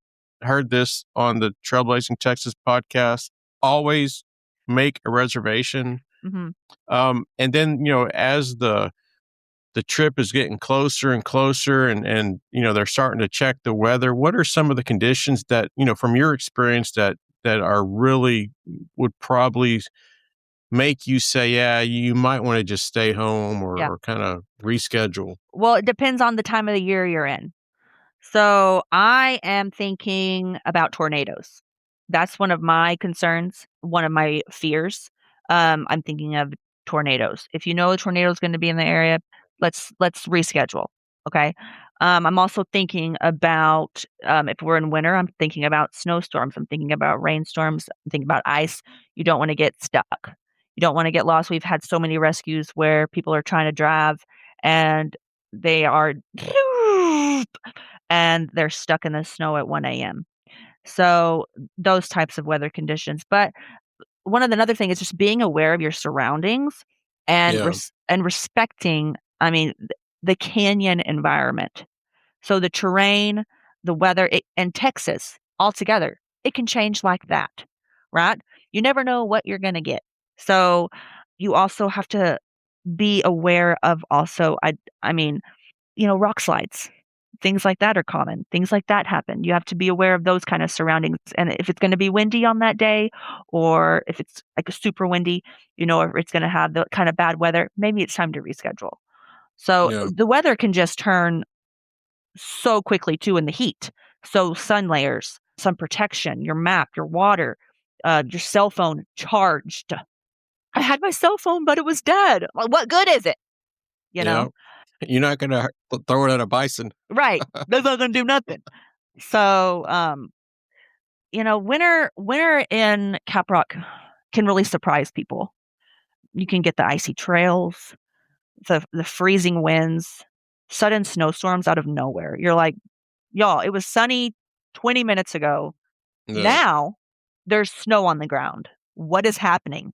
this on the Trailblazing Texas podcast. Always make a reservation. Mm-hmm. And then, you know, as the trip is getting closer and closer and, you know, they're starting to check the weather, what are some of the conditions that, you know, from your experience that are really would probably make you say, yeah, you might want to just stay home or kind of reschedule? Well, it depends on the time of the year you're in. So I am thinking about tornadoes. That's one of my concerns, one of my fears. I'm thinking of tornadoes. If you know a tornado is going to be in the area, let's reschedule. Okay. I'm also thinking about if we're in winter, I'm thinking about snowstorms. I'm thinking about rainstorms. I'm thinking about ice. You don't want to get stuck. You don't want to get lost. We've had so many rescues where people are trying to drive and they are and they're stuck in the snow at 1 a.m. So those types of weather conditions. But another thing is just being aware of your surroundings and Yeah. and respecting, I mean, the canyon environment. So the terrain, the weather, and Texas altogether, it can change like that, right? You never know what you're going to get. So you also have to be aware of also, I mean, you know, rock slides. Things like that are common. Things like that happen. You have to be aware of those kind of surroundings. And if it's going to be windy on that day, or if it's like a super windy, you know, or it's going to have the kind of bad weather, maybe it's time to reschedule. So Yeah. the weather can just turn so quickly too in the heat. So sun layers, sun protection, your map, your water, your cell phone charged. I had my cell phone, but it was dead. Well, what good is it? You know? You're not going to throw it at a bison. Right. That's not going to do nothing. So, you know, winter in Caprock can really surprise people. You can get the icy trails, the freezing winds, sudden snowstorms out of nowhere. You're like, y'all, it was sunny 20 minutes ago. Yeah. Now there's snow on the ground. What is happening?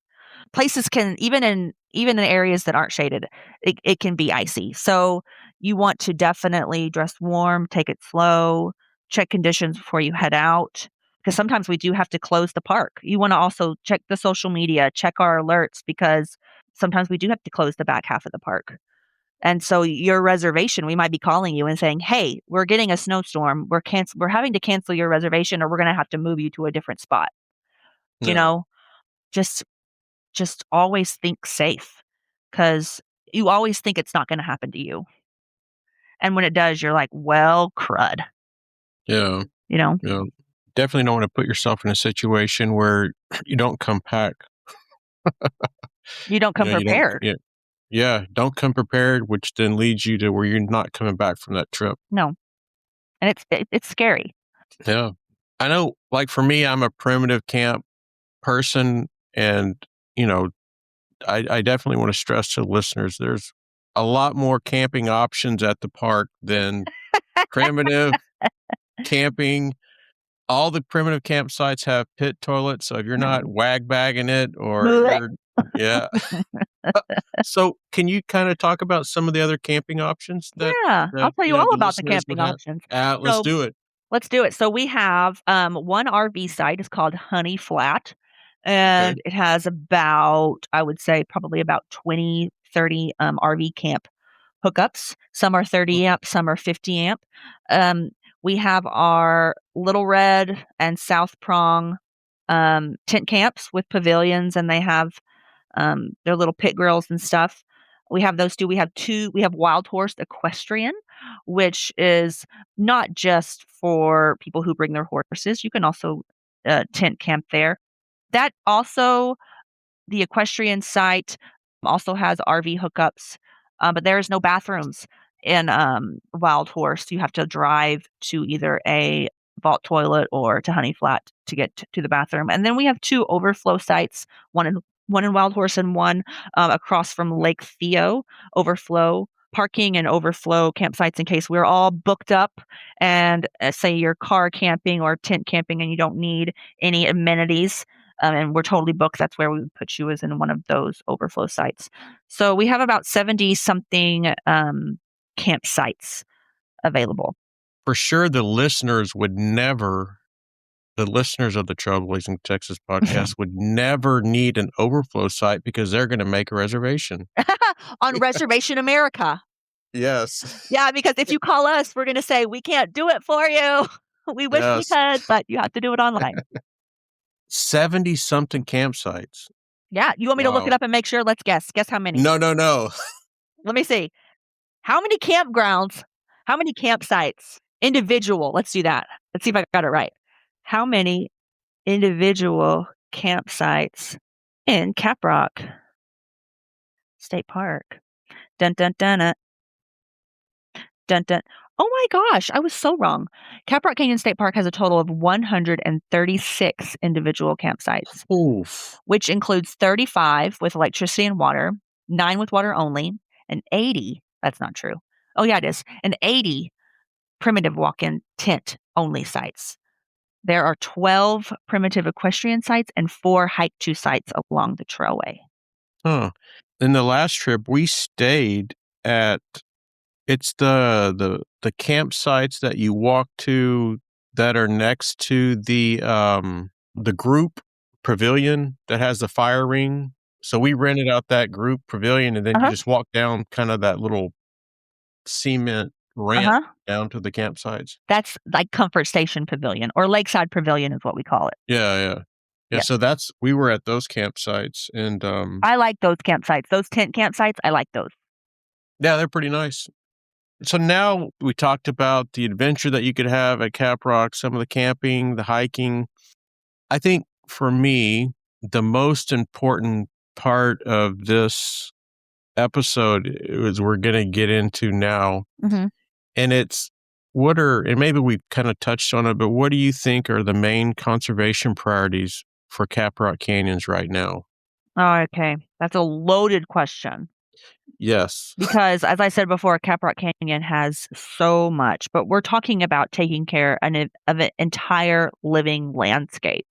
Places can, even in areas that aren't shaded, it can be icy. So you want to definitely dress warm, take it slow, check conditions before you head out. Because sometimes we do have to close the park. You want to also check the social media, check our alerts, because sometimes we do have to close the back half of the park. And so your reservation, we might be calling you and saying, hey, we're getting a snowstorm. We're having to cancel your reservation, or we're going to have to move you to a different spot. Yeah. You know, just always think safe, because you always think it's not going to happen to you. And when it does, you're like, well, crud. Yeah. You know? Yeah. Definitely don't want to put yourself in a situation where you don't come back. You don't come prepared. Don't come prepared, which then leads you to where you're not coming back from that trip. No. And it's scary. Yeah. I know, like for me, I'm a primitive camp person, and you know, I definitely want to stress to listeners there's a lot more camping options at the park than primitive camping. All the primitive campsites have pit toilets, so if you're not wag bagging it or Blech. you're yeah. So can you kinda talk about some of the other camping options that Yeah, I'll tell you all the about the listeners camping would have? options. Let's So do it. let's do it. So we have, one RV site, it's called Honey Flat, Okay. and it has about, I would say, probably about 20, 30 RV camp hookups. Some are Mm, 30 amp, some are 50 amp. Um, we have our Little Red and South Prong, tent camps with pavilions, and they have their little pit grills and stuff. We have those 2. We have Wild Horse Equestrian, which is not just for people who bring their horses. You can also, tent camp there. That also the equestrian site also has RV hookups, but there is no bathrooms in, Wild Horse. You have to drive to either a vault toilet or to Honey Flat to get to the bathroom. And then we have 2 overflow sites, one in Wild Horse and one, across from Lake Theo, overflow parking and overflow campsites in case we're all booked up and, say you're car camping or tent camping and you don't need any amenities, and we're totally booked, that's where we would put you, is in one of those overflow sites. So we have about 70 something campsites available. For sure, the listeners of the Trailblazing Texas podcast would never need an overflow site because they're gonna make a reservation. On Reservation America. Yes. Yeah, because if you call us, we're gonna say, "We can't do it for you. We wish we Yes. could, but you have to do it online." 70 something campsites. Yeah, you want me to look it Wow. up and make sure? Let's guess. Guess how many? No, no, no. Let me see. How many campgrounds? How many campsites? Individual, let's do that. Let's see if I got it right. How many individual campsites in Caprock State Park? Dun dun dun dun dun. Oh my gosh, I was so wrong. Caprock Canyon State Park has a total of 136 individual campsites, Oof. which includes 35 with electricity and water, 9 with water only, and 80, that's not true. Oh yeah, it is. And 80 primitive walk-in tent only sites. There are 12 primitive equestrian sites and 4 hike-to sites along the trailway. Huh. In the last trip, we stayed at it's the campsites that you walk to that are next to the group pavilion that has the fire ring. So we rented out that group pavilion, and then you Uh-huh, just walk down kind of that little cement ramp uh-huh. down to the campsites. That's like Comfort Station Pavilion or Lakeside Pavilion is what we call it. Yeah, yeah. Yeah, Yeah. so that's we were at those campsites, and, I like those campsites. Those tent campsites, I like those. yeah, they're pretty nice. So now we talked about the adventure that you could have at Caprock, some of the camping, the hiking. I think for me, the most important part of this episode is we're going to get into now, Mhm. and it's and maybe we kind of touched on it, but what do you think are the main conservation priorities for Caprock Canyons right now? Oh, okay. That's a loaded question Yes. because as I said before, Caprock Canyon has so much, but we're talking about taking care of an entire living landscape.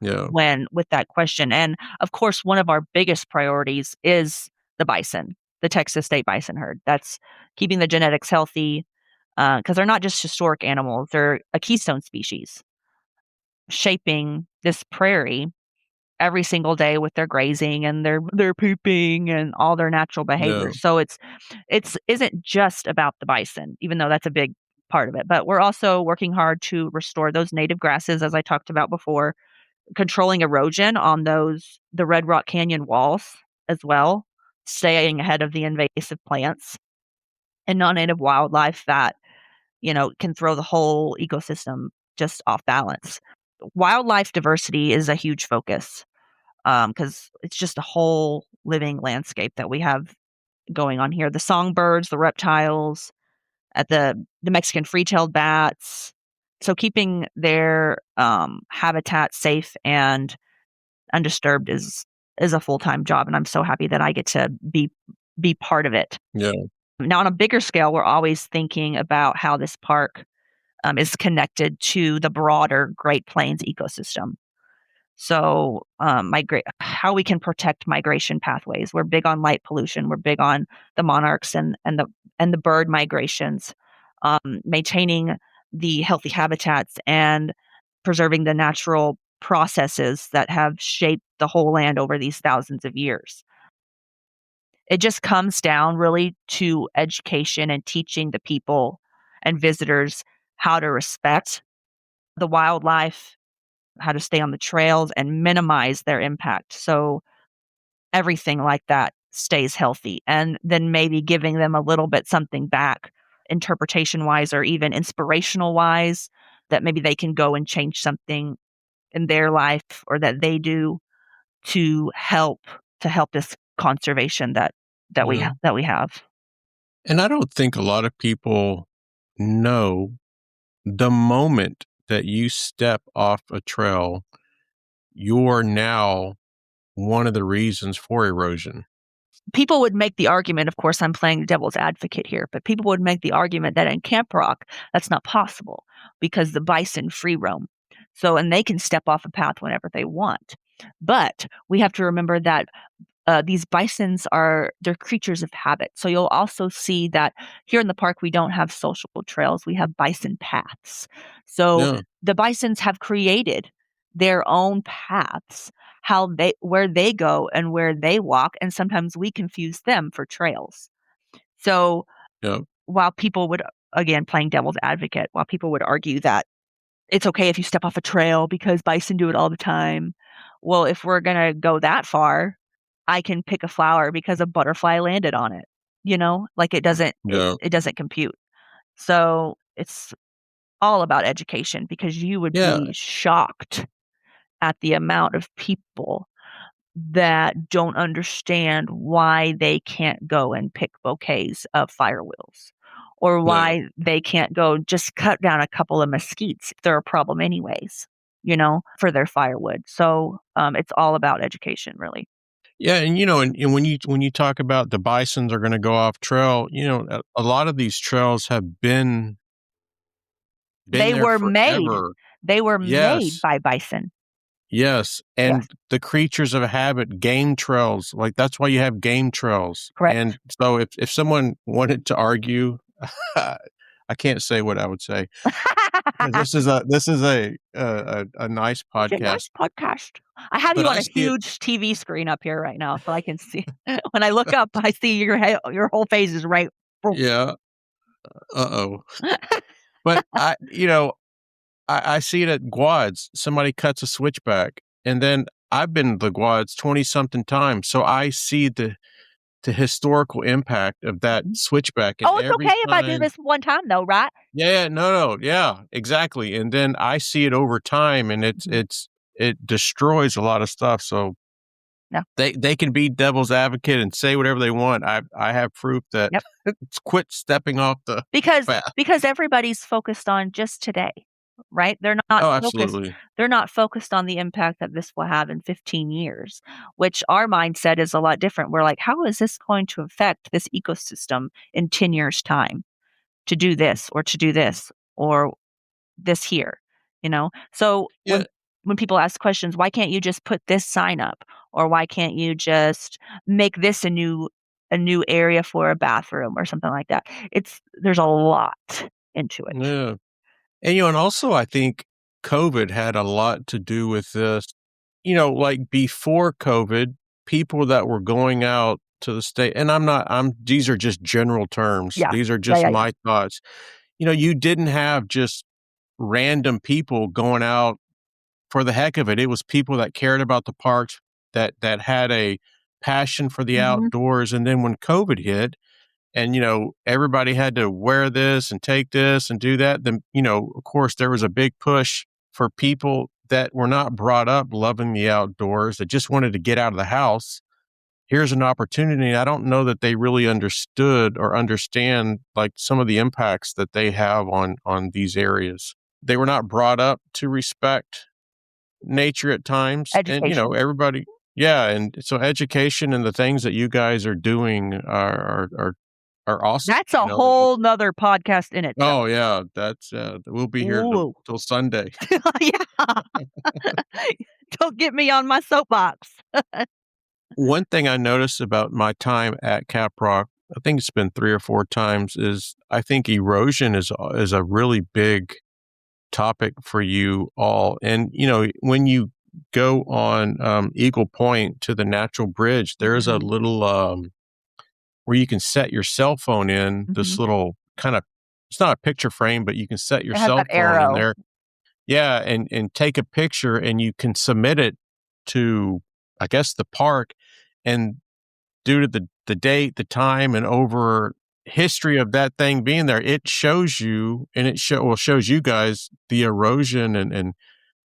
Yeah. When with that question. And of course, one of our biggest priorities is the bison, the Texas State Bison Herd. That's keeping the genetics healthy because they're not just historic animals; they're a keystone species, shaping this prairie every single day with their grazing and their pooping and all their natural Yeah. behaviors. So it's isn't just about the bison, even though that's a big part of it. But we're also working hard to restore those native grasses, as I talked about before, controlling erosion on the Red Rock Canyon walls as well, staying ahead of the invasive plants and non-native wildlife that, can throw the whole ecosystem just off balance. Wildlife diversity is a huge focus, because it's just a whole living landscape that we have going on here. The songbirds, the reptiles, at the Mexican free-tailed bats, So keeping their habitat safe and undisturbed is a full-time job, and I'm so happy that I get to be part of it. Yeah. Now, on a bigger scale, we're always thinking about how this park is connected to the broader Great Plains ecosystem. So, how we can protect migration pathways. We're big on light pollution. We're big on the monarchs and the bird migrations, maintaining the healthy habitats and preserving the natural processes that have shaped the whole land over these thousands of years. It just comes down really to education and teaching the people and visitors how to respect the wildlife, how to stay on the trails and minimize their impact. So everything like that stays healthy. And then maybe giving them a little bit something back, interpretation wise or even inspirational wise, that maybe they can go and change something in their life or that they do to help this conservation Yeah. that we have. And I don't think a lot of people know the moment that you step off a trail, you're now one of the reasons for erosion. People would make the argument, of course, I'm playing devil's advocate here, but people would make the argument that in Caprock, that's not possible because the bison free roam. So, and they can step off a path whenever they want. But we have to remember that these bisons they're creatures of habit. So you'll also see that here in the park, we don't have social trails. We have bison paths. So Yeah. the bisons have created their own paths, where they go and where they walk. And sometimes we confuse them for trails. So Yeah. while people would, again, playing devil's advocate, while people would argue that it's okay if you step off a trail because bison do it all the time. Well, if we're going to go that far, I can pick a flower because a butterfly landed on it. Like Yeah. it doesn't compute. So it's all about education because you would Yeah. be shocked at the amount of people that don't understand why they can't go and pick bouquets of fire wheels or Yeah. why they can't go just cut down a couple of mesquites if they're a problem anyways, for their firewood. So it's all about education, really. Yeah, and when you talk about the bisons are going to go off trail, a lot of these trails have been They there were made. forever. They were made Yes, by bison. yes, Yes, and the creatures of habit, game trails, like that's why you have game trails. correct. And so if someone wanted to argue, I can't say what I would say. 'Cause this is a nice It's a nice podcast, podcast. I have but you on I a see it. huge TV screen up here right now, so I can see. When I look up, I see your whole face is right. Yeah. Uh-oh. But I see it at Guads. Somebody cuts a switchback, and then I've been to the Guads 20 something times, so I see the historical impact of that Mhm. switchback, and Oh, it's every okay if I do time. this one time though, right? Yeah, no, yeah, exactly, and then I see it over time, and Mhm. it destroys a lot of stuff, so Yeah. they can be devil's advocate and say whatever they want. I have proof that Yep. quit stepping off the Because path. because everybody's focused on just today, right? Oh, absolutely. They're not focused on the impact that this will have in 15 years, which our mindset is a lot different. We're like, how is this going to affect this ecosystem in 10 years' time to do this or to do this or this here, So Yeah, when people ask questions, why can't you just put this sign up or why can't you just make this a new area for a bathroom or something like that? There's a lot into it. yeah. And also I think COVID had a lot to do with this. Like before COVID, people that were going out to the state, and these are just general terms. Yeah. These are Yeah, just yeah, yeah. my thoughts. You didn't have just random people going out for the heck of it. It was people that cared about the parks, that had a passion for the Mhm. outdoors. And then when COVID hit, and everybody had to wear this and take this and do that, then of course there was a big push for people that were not brought up loving the outdoors, that just wanted to get out of the house. Here's an opportunity. I don't know that they really understood or understand like some of the impacts that they have on these areas. they were not brought up to respect nature at times. And, Education. everybody, yeah. And so education and the things that you guys are doing are awesome. That's a whole nother podcast in itself. Oh yeah. That's, we'll be here Ooh. till Sunday. Yeah. Don't get me on my soapbox. One thing I noticed about my time at Caprock, I think it's been 3 or 4 times, is I think erosion is a really big topic for you all. And, when you go on Eagle Point to the natural bridge, there's a little where you can set your cell phone in, this little kind of, it's not a picture frame, but you can set your It has cell that phone in arrow. there. Yeah, and take a picture, and you can submit it to, I guess, the park. And due to the date, the time, and over history of that thing being there, it shows you, and shows you guys the erosion and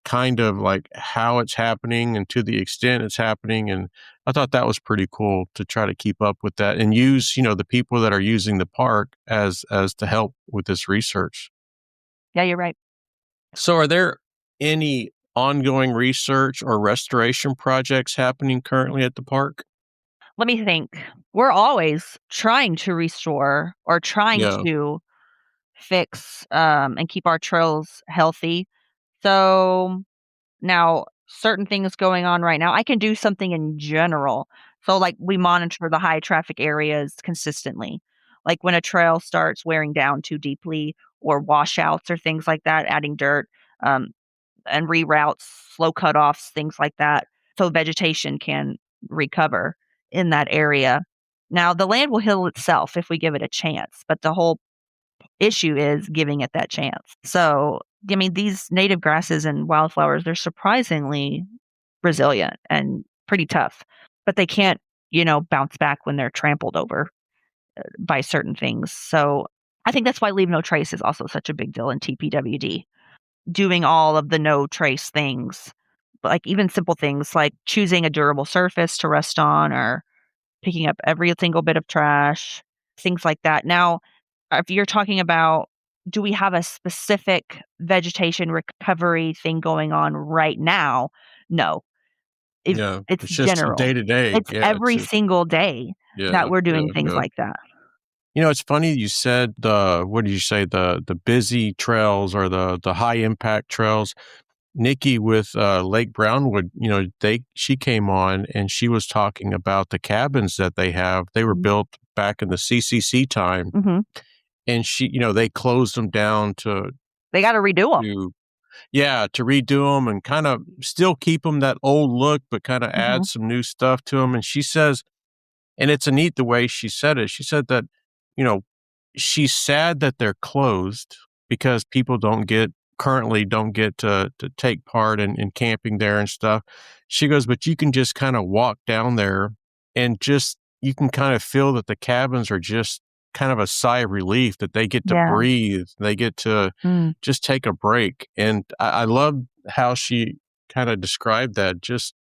kind of like how it's happening and to the extent it's happening. And I thought that was pretty cool to try to keep up with that and use, the people that are using the park as to help with this research. Yeah, you're right. So are there any ongoing research or restoration projects happening currently at the park? Let me think. We're always trying to restore or trying Yeah. to fix, and keep our trails healthy. So now, certain things going on right now, I can do something in general. So, like, we monitor the high traffic areas consistently. Like when a trail starts wearing down too deeply, or washouts or things like that, adding dirt, um, and reroutes, slow cutoffs, things like that, so vegetation can recover in that area. Now, the land will heal itself if we give it a chance, but the whole issue is giving it that chance. So, I mean, these native grasses and wildflowers, they're surprisingly resilient and pretty tough, but they can't, bounce back when they're trampled over by certain things. So, I think that's why Leave No Trace is also such a big deal in TPWD, doing all of the no trace things, like even simple things like choosing a durable surface to rest on or picking up every single bit of trash, things like that. Now, if you're talking about, do we have a specific vegetation recovery thing going on right now? No. Yeah. It's It's just general. day to day. It's Yeah. It's every just, single day yeah. that we're Yeah. doing things Yeah. like that. It's funny you said what did you say? The busy trails or the high impact trails. Nikki with Lake Brownwood, she came on and she was talking about the cabins that they have. They were Mhm. built back in the CCC time, Mhm. and they closed them down They gotta redo them. to yeah, to redo them and kind of still keep them that old look, but kind of add Mhm. some new stuff to them. And she says, and it's a neat the way she said it. She said that, you know, she's sad that they're closed because people currently don't get to take part in camping there and stuff. She goes, but you can just kind of walk down there and just, you can kind of feel that the cabins are just kind of a sigh of relief that they get to Yeah. breathe. They get to Mm. just take a break. And I love how she kind of described that. Just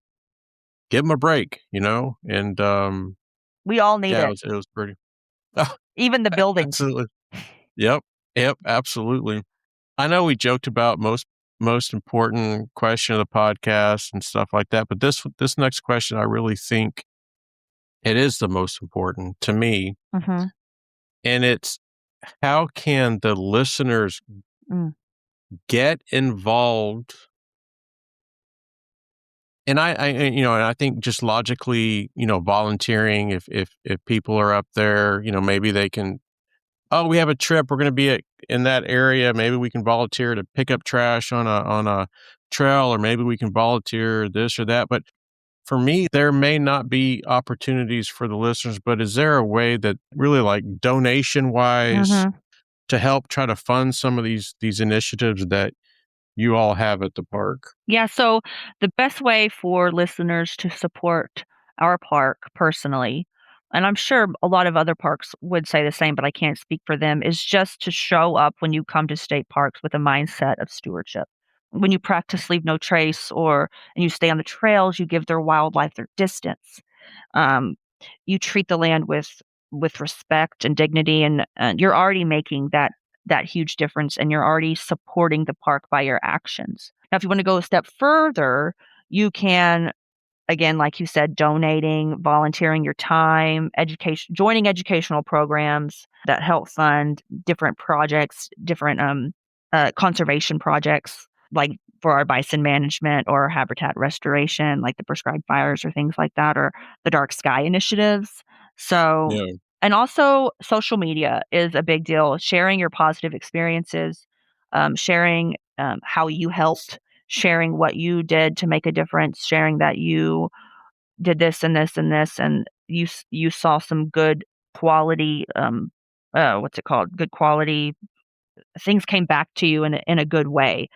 give them a break, and, We all need yeah, it, it was pretty. even the buildings. Absolutely. Yep. Yep, absolutely. I know we joked about most important question of the podcast and stuff like that, but this next question, I really think it is the most important to me, Mhm. and it's how can the listeners Mm. get involved? And and I think just logically, volunteering if people are up there, maybe they can. Oh, we have a trip. We're going to be in that area. Maybe we can volunteer to pick up trash on a trail, or maybe we can volunteer this or that. But for me, there may not be opportunities for the listeners. But is there a way that really, like, donation wise, Mhm. to help try to fund some of these initiatives that you all have at the park? Yeah, so the best way for listeners to support our park personally, and I'm sure a lot of other parks would say the same, but I can't speak for them, is just to show up when you come to state parks with a mindset of stewardship. When you practice leave no trace and you stay on the trails, you give their wildlife their distance. Um, you treat the land with respect and dignity, and you're already making that that huge difference, and you're already supporting the park by your actions. Now, if you want to go a step further, you can, again, like you said, donating, volunteering your time, joining educational programs that help fund different projects, different conservation projects, like for our bison management or habitat restoration, like the prescribed fires or things like that, or the dark sky initiatives. So, Yeah. and also social media is a big deal. Sharing your positive experiences, sharing how you helped, sharing what you did to make a difference, sharing that you did this and this and this, and you saw some good quality, what's it called? Good quality things came back to you in a good way.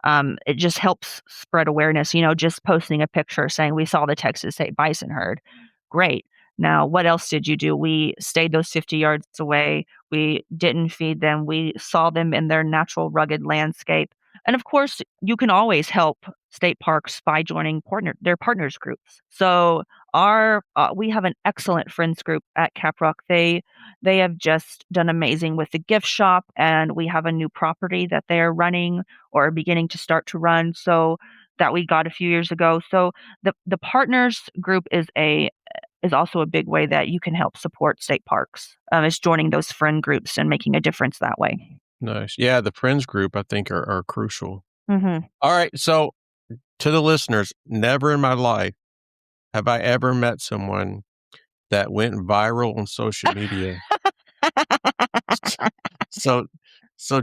It just helps spread awareness, just posting a picture saying, "We saw the Texas State Bison Herd." Great. Now, what else did you do? We stayed those 50 yards away. We didn't feed them. We saw them in their natural rugged landscape. And of course, you can always help state parks by joining their partners groups. So we have an excellent friends group at Caprock. They have just done amazing with the gift shop, and we have a new property that they're running or beginning to start to run, so that we got a few years ago. So the partners group is also a big way that you can help support state parks. Is joining those friend groups and making a difference that way. Nice. Yeah, the friends group, I think, are crucial. Mhm. All right. So, to the listeners, never in my life have I ever met someone that went viral on social media. So, so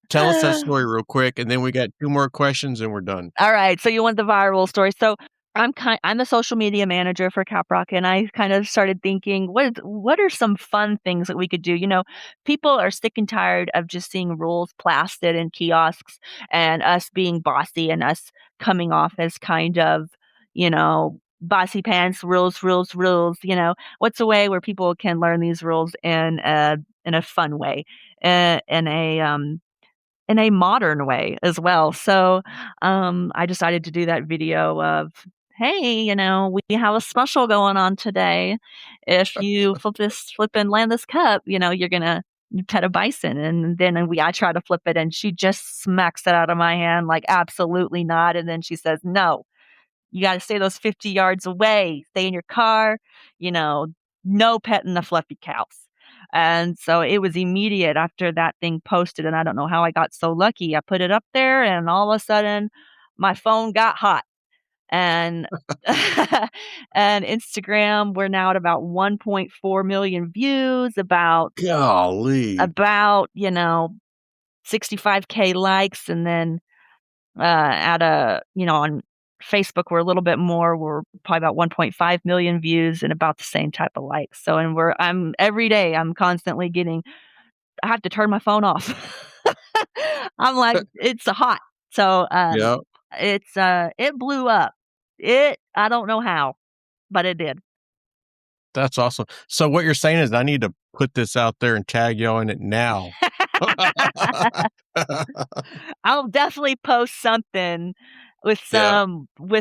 tell us that story real quick, and then we got 2 more questions, and we're done. All right, so you want the viral story. So I'm the social media manager for Caprock, and I kind of started thinking, what are some fun things that we could do? People are sick and tired of just seeing rules plastered in kiosks and us being bossy and us coming off as kind of, bossy pants, rules, rules, rules. What's a way where people can learn these rules in a fun way, in a modern way as well. So, I decided to do that video of, "Hey, we have a special going on today. If you flip and land this cup, you're gonna pet a bison." And then I try to flip it, and she just smacks it out of my hand like, "Absolutely not." And then she says, "No, you gotta stay those 50 yards away. Stay in your car, you know, no petting the fluffy cows." And so it was immediate after that thing posted, and I don't know how I got so lucky. I put it up there, and all of a sudden, my phone got hot. And and Instagram, we're now at about 1.4 million views, Golly. about, 65K likes, and then on Facebook, we're a little bit more. We're probably about 1.5 million views and about the same type of likes. So, and I'm every day, I'm constantly I have to turn my phone off. I'm like, it's hot. So, Yeah, it blew up. I don't know how, but it did. that's awesome. So what you're saying is I need to put this out there and tag y'all in it now. I'll definitely post something with Yeah.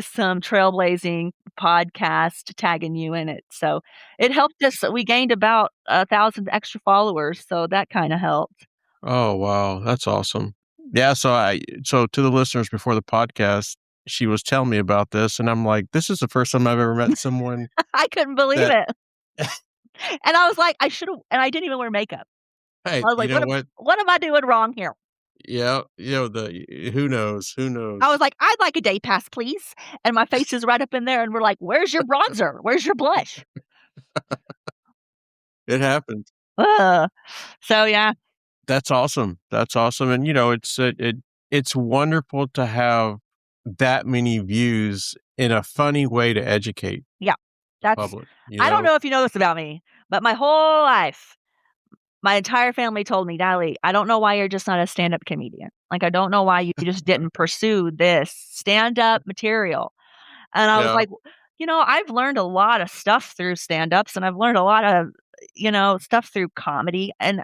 some trailblazing podcast tagging you in it. So it helped us. We gained about 1,000 extra followers, so that kind of helped. Oh, wow, that's awesome. Yeah, so to the listeners before the podcast, she was telling me about this, and I'm like, "This is the first time I've ever met someone I couldn't believe that" it, and I was like, I should have, and I didn't even wear makeup. Hey, I was you like, know what? what am I doing wrong here? Yeah, who knows, who I knows? was like, I'd like a day pass, please. And my face is right up in there, and we're like, where's your bronzer? Where's your blush? It happens. Ugh. So yeah, That's awesome, and, it's wonderful to have that many views in a funny way to educate yeah. the That's public, I don't know if you know this about me, but my whole life, my entire family told me, "Natalie, I don't know why you're just not a stand-up comedian. Like, I don't know why you just didn't pursue this stand-up material." And I was Yeah. like, I've learned a lot of stuff through stand-ups, and I've learned a lot of, stuff through comedy, and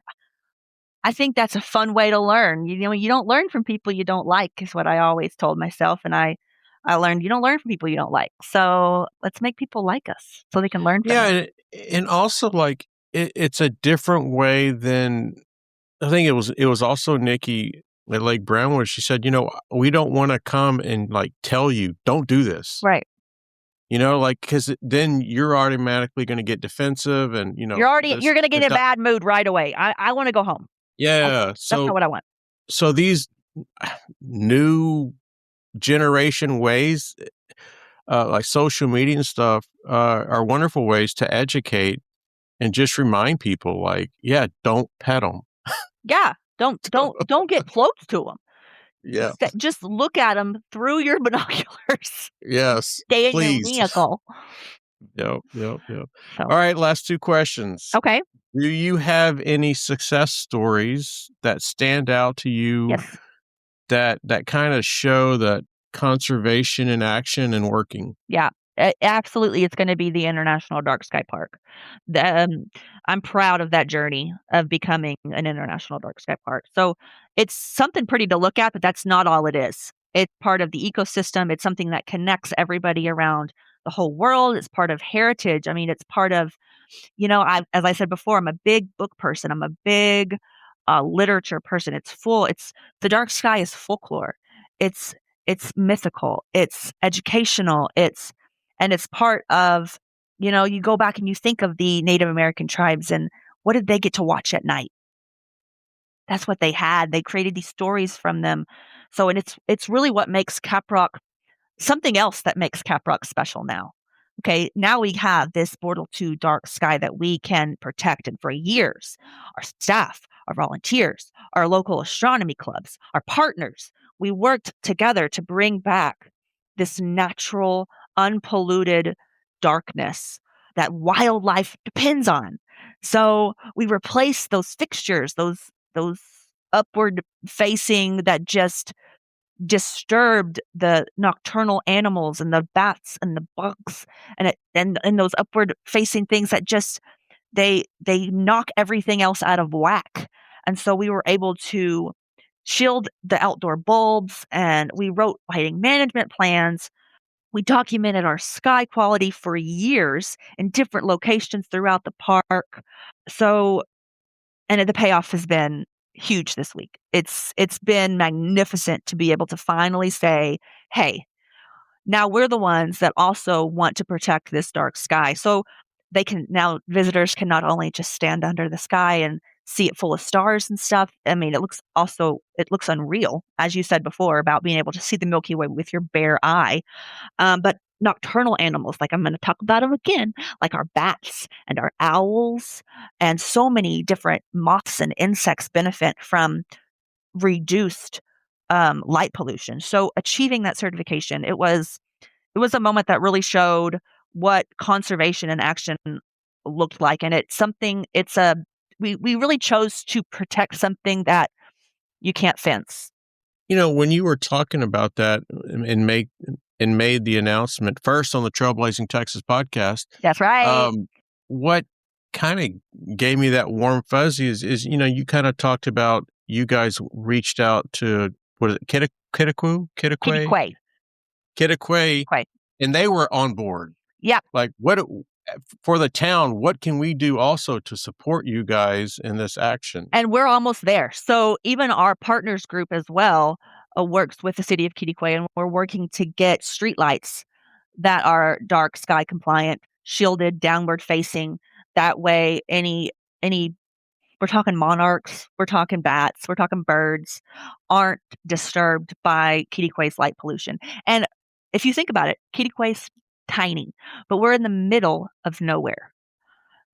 I think that's a fun way to learn. You don't learn from people you don't like is what I always told myself, and I learned you don't learn from people you don't like. So, let's make people like us so they can learn from Yeah, us. and also, like, it's a different way than I think it was also Nikki at Lake Brownwood. She said, we don't want to come and like tell you, don't do this. Right. Like, because then you're automatically going to get defensive and, You're going to get in a bad mood right away. I want to go home. Yeah. That's not what I want. So these new generation ways, like social media and stuff, are wonderful ways to educate and just remind people, like, yeah, don't pet them. Yeah, don't get close to them. Yeah, just look at them through your binoculars. yes, Stay in please. your vehicle. Yep. So. All right, last two questions. Okay. Do you have any success stories that stand out to you? Yes. That kind of show that conservation in action and working? Yeah, absolutely. It's going to be the International Dark Sky Park. I'm proud of that journey of becoming an International Dark Sky Park. So it's something pretty to look at, but that's not all it is. It's part of the ecosystem. It's something that connects everybody around the whole world. It's part of heritage. I mean, it's part of, as I said before, I'm a big book person. I'm a big literature person. The dark sky is folklore. It's mythical. It's educational. It's part of, you go back and you think of the Native American tribes and what did they get to watch at night? That's what they had. They created these stories from them. So, and it's really what makes Caprock something else that makes Caprock special now. Okay, now we have this portal to dark sky that we can protect. And for years, our staff, our volunteers, our local astronomy clubs, our partners, we worked together to bring back this natural, unpolluted darkness that wildlife depends on. So we replaced those fixtures, those upward facing that just disturbed the nocturnal animals and the bats and the bugs and those upward facing things that just they knock everything else out of whack. And so we were able to shield the outdoor bulbs, and we wrote lighting management plans. We documented our sky quality for years in different locations throughout the park. So, and the payoff has been huge this week. It's been magnificent to be able to finally say, "Hey, now we're the ones that also want to protect this dark sky." So visitors can not only just stand under the sky and see it full of stars and stuff. I mean, it looks unreal, as you said before, about being able to see the Milky Way with your bare eye. But nocturnal animals, like I'm going to talk about them again, like our bats and our owls, and so many different moths and insects benefit from reduced light pollution. So achieving that certification, it was a moment that really showed what conservation in action looked like, and we really chose to protect something that you can't fence. When you were talking about that and made the announcement first on the Trailblazing Texas podcast. That's right. What kind of gave me that warm fuzzy is you kind of talked about you guys reached out to, what is it, Kittiquay, and they were on board. Yeah. Like, what for the town, what can we do also to support you guys in this action? And we're almost there. So even our partners group as well works with the city of Kittiquay, and we're working to get streetlights that are dark sky compliant, shielded, downward facing. That way, we're talking monarchs, we're talking bats, we're talking birds, aren't disturbed by Kittiquay's light pollution. And if you think about it, Kittiquay's tiny, but we're in the middle of nowhere.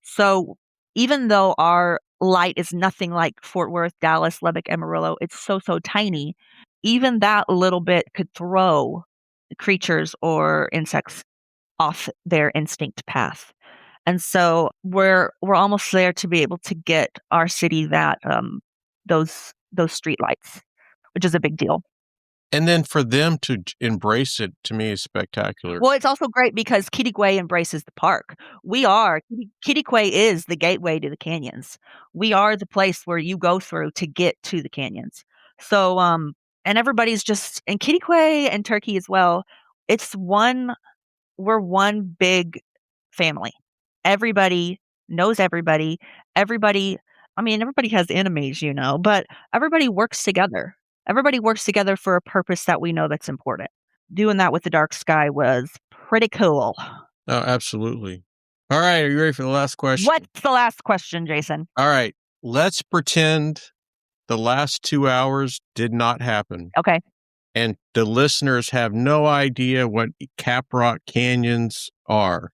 So even though our light is nothing like Fort Worth, Dallas, Lubbock, Amarillo, it's so tiny, even that little bit could throw creatures or insects off their instinct path. And so we're almost there to be able to get our city that those street lights, which is a big deal. And then for them to embrace it, to me, is spectacular. Well, it's also great because Kittiquay embraces the park. Kittiquay is the gateway to the canyons. We are the place where you go through to get to the canyons. So, and everybody's and Kittiquay and Turkey as well, we're one big family. Everybody knows everybody. Everybody I mean, everybody has enemies, but everybody works together. Everybody works together for a purpose that we know that's important. Doing that with the dark sky was pretty cool. Oh, absolutely. All right, are you ready for the last question? What's the last question, Jason? All right, let's pretend the last 2 hours did not happen. Okay. And the listeners have no idea what Caprock Canyons are.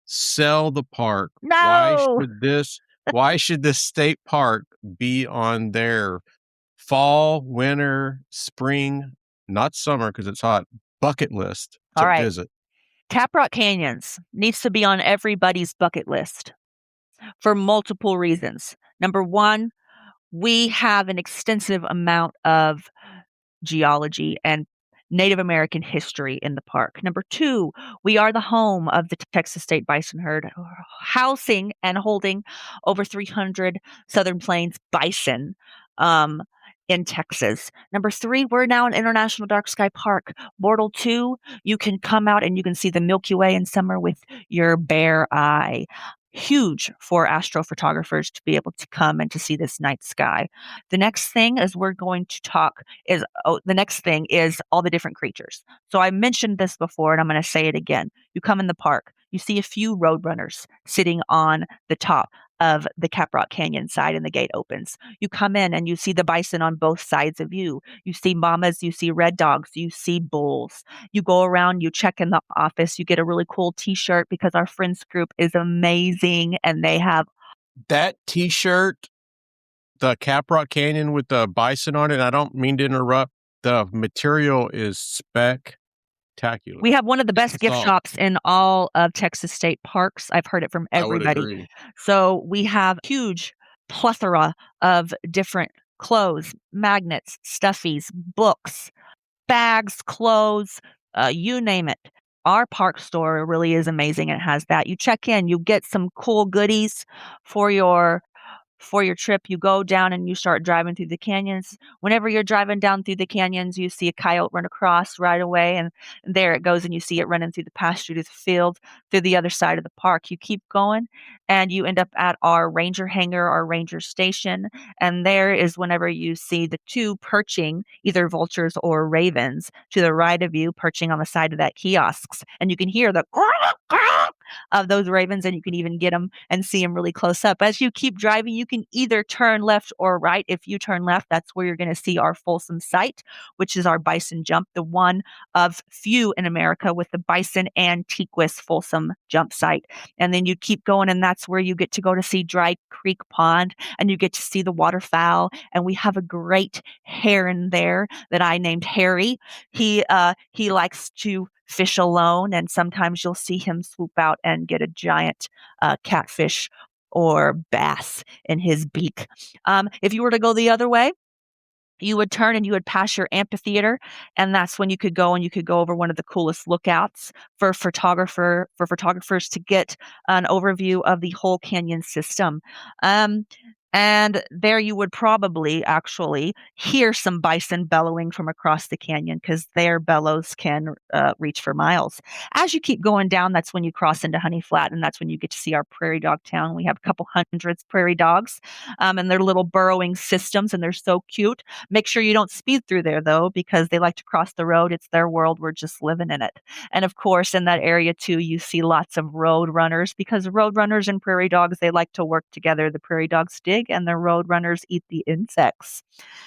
Sell the park. No! Why should this state park be on their fall, winter, spring, not summer because it's hot, bucket list All to right. visit? Caprock Canyons needs to be on everybody's bucket list for multiple reasons. Number one, we have an extensive amount of geology and Native American history in the park. Number two, we are the home of the Texas State Bison Herd, housing and holding over 300 Southern Plains bison in Texas. Number three, we're now an International Dark Sky Park. Mortal 2, you can come out and you can see the Milky Way in summer with your bare eye. Huge for astrophotographers to be able to come and to see this night sky. The next thing is the next thing is all the different creatures. So I mentioned this before and I'm going to say it again. You come in the park, you see a few roadrunners sitting on the top of the Caprock Canyon side and the gate opens. You come in and you see the bison on both sides of you. You see mamas, you see red dogs, you see bulls. You go around, you check in the office, you get a really cool t-shirt because our friends group is amazing and they have that t-shirt, the Caprock Canyon with the bison on it, I don't mean to interrupt, the material is spectacular. We have one of the best gift shops in all of Texas State Parks. I've heard it from everybody. I would agree. So we have huge plethora of different clothes, magnets, stuffies, books, bags, clothes, you name it. Our park store really is amazing and it has that. You check in, you get some cool goodies for your trip. You go down and you start driving through the canyons. Whenever you're driving down through the canyons, you see a coyote run across right away, and there it goes, and you see it running through the pasture to the field through the other side of the park. You keep going, and you end up at our ranger hangar, our ranger station, and there is whenever you see the two perching, either vultures or ravens, to the right of you, perching on the side of that kiosks, and you can hear the of those ravens, and you can even get them and see them really close up. As you keep driving, you can either turn left or right. If you turn left, that's where you're going to see our Folsom site, which is our bison jump, the one of few in America with the bison antiquus Folsom jump site. And then you keep going, and that's where you get to go to see Dry Creek Pond, and you get to see the waterfowl. And we have a great heron there that I named Harry. He likes to fish alone, and sometimes you'll see him swoop out and get a giant catfish or bass in his beak. If you were to go the other way, you would turn and you would pass your amphitheater, and that's when you could go over one of the coolest lookouts for photographers to get an overview of the whole canyon system. And there you would probably actually hear some bison bellowing from across the canyon because their bellows can reach for miles. As you keep going down, that's when you cross into Honey Flat, and that's when you get to see our prairie dog town. We have a couple hundreds prairie dogs, and they're little burrowing systems, and they're so cute. Make sure you don't speed through there, though, because they like to cross the road. It's their world. We're just living in it. And of course, in that area, too, you see lots of road runners because road runners and prairie dogs, they like to work together. The prairie dogs dig and the road runners eat the insects.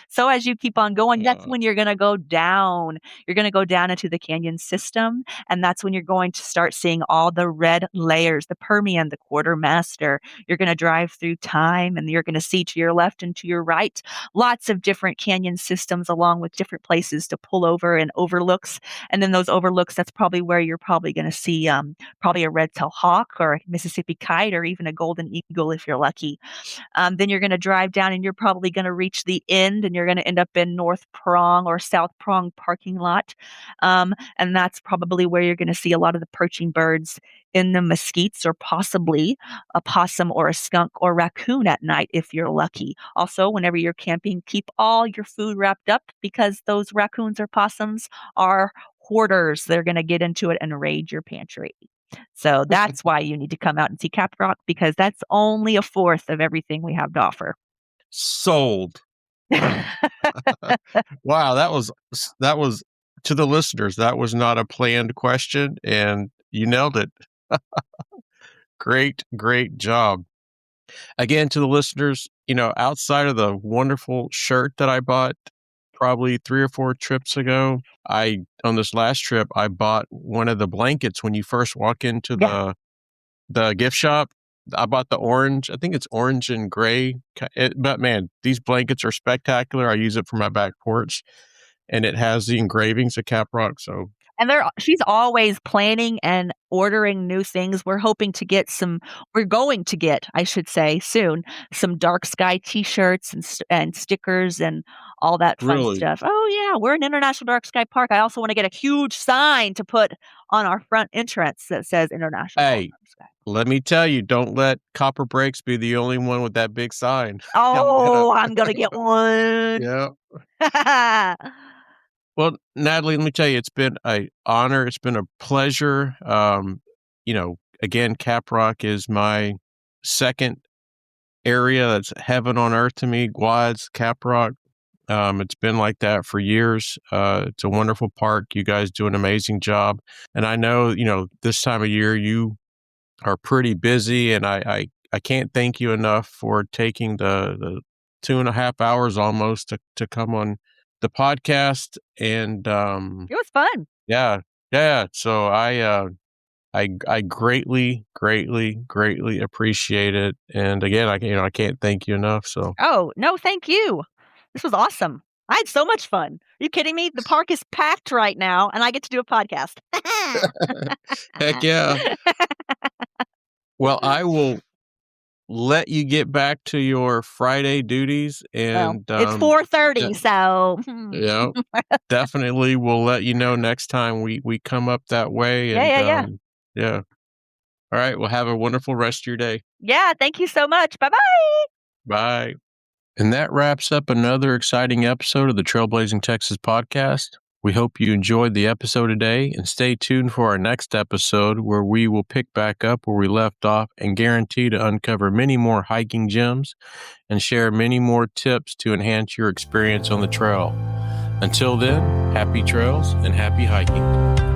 So as you keep on going, that's when you're going to go down. You're going to go down into the canyon system, and that's when you're going to start seeing all the red layers, the Permian, the Quartermaster. You're going to drive through time, and you're going to see to your left and to your right lots of different canyon systems along with different places to pull over and overlooks. And then those overlooks, that's probably where you're probably going to see probably a red-tailed hawk or a Mississippi kite or even a golden eagle if you're lucky. Then you're going to drive down, and you're probably going to reach the end, and you're going to end up in North Prong or South Prong parking lot. And that's probably where you're going to see a lot of the perching birds in the mesquites, or possibly a possum or a skunk or raccoon at night if you're lucky. Also, whenever you're camping, keep all your food wrapped up because those raccoons or possums are hoarders. They're going to get into it and raid your pantry. So that's why you need to come out and see Caprock, because that's only a fourth of everything we have to offer. Sold. Wow, that was to the listeners, that was not a planned question, and you nailed it. Great job. Again, to the listeners, outside of the wonderful shirt that I bought probably 3 or 4 trips ago, on this last trip, I bought one of the blankets when you first walk into Yeah. the gift shop. I bought the orange. I think it's orange and gray. But man, these blankets are spectacular. I use it for my back porch, and it has the engravings of Caprock. So And she's always planning and ordering new things. We're going to get, I should say, soon, some dark sky T-shirts and stickers and all that fun really, stuff. Oh yeah, we're an International Dark Sky Park. I also want to get a huge sign to put on our front entrance that says International hey, Dark Sky. let me tell you, don't let Copper Breaks be the only one with that big sign. Oh, I'm gonna get one. Yeah. Well, Natalie, let me tell you, it's been an honor. It's been a pleasure. Again, Caprock is my second area. That's heaven on earth to me. Guads, Caprock. It's been like that for years. It's a wonderful park. You guys do an amazing job. And I know, this time of year you are pretty busy, and I can't thank you enough for taking the 2.5 hours almost to come on the podcast. And It was fun. yeah. So I greatly appreciate it. And again, I can't thank you enough. So Oh, no, thank you. This was awesome. I had so much fun. Are you kidding me? The park is packed right now, and I get to do a podcast. heck yeah. Well, I will let you get back to your Friday duties, and it's 4:30, so yeah, definitely we'll let you know next time we come up that way. And yeah. All right, well, have a wonderful rest of your day. Yeah, thank you so much. Bye-bye. Bye. And that wraps up another exciting episode of the Trailblazing Texas podcast. We hope you enjoyed the episode today, and stay tuned for our next episode where we will pick back up where we left off and guarantee to uncover many more hiking gems and share many more tips to enhance your experience on the trail. Until then, happy trails and happy hiking.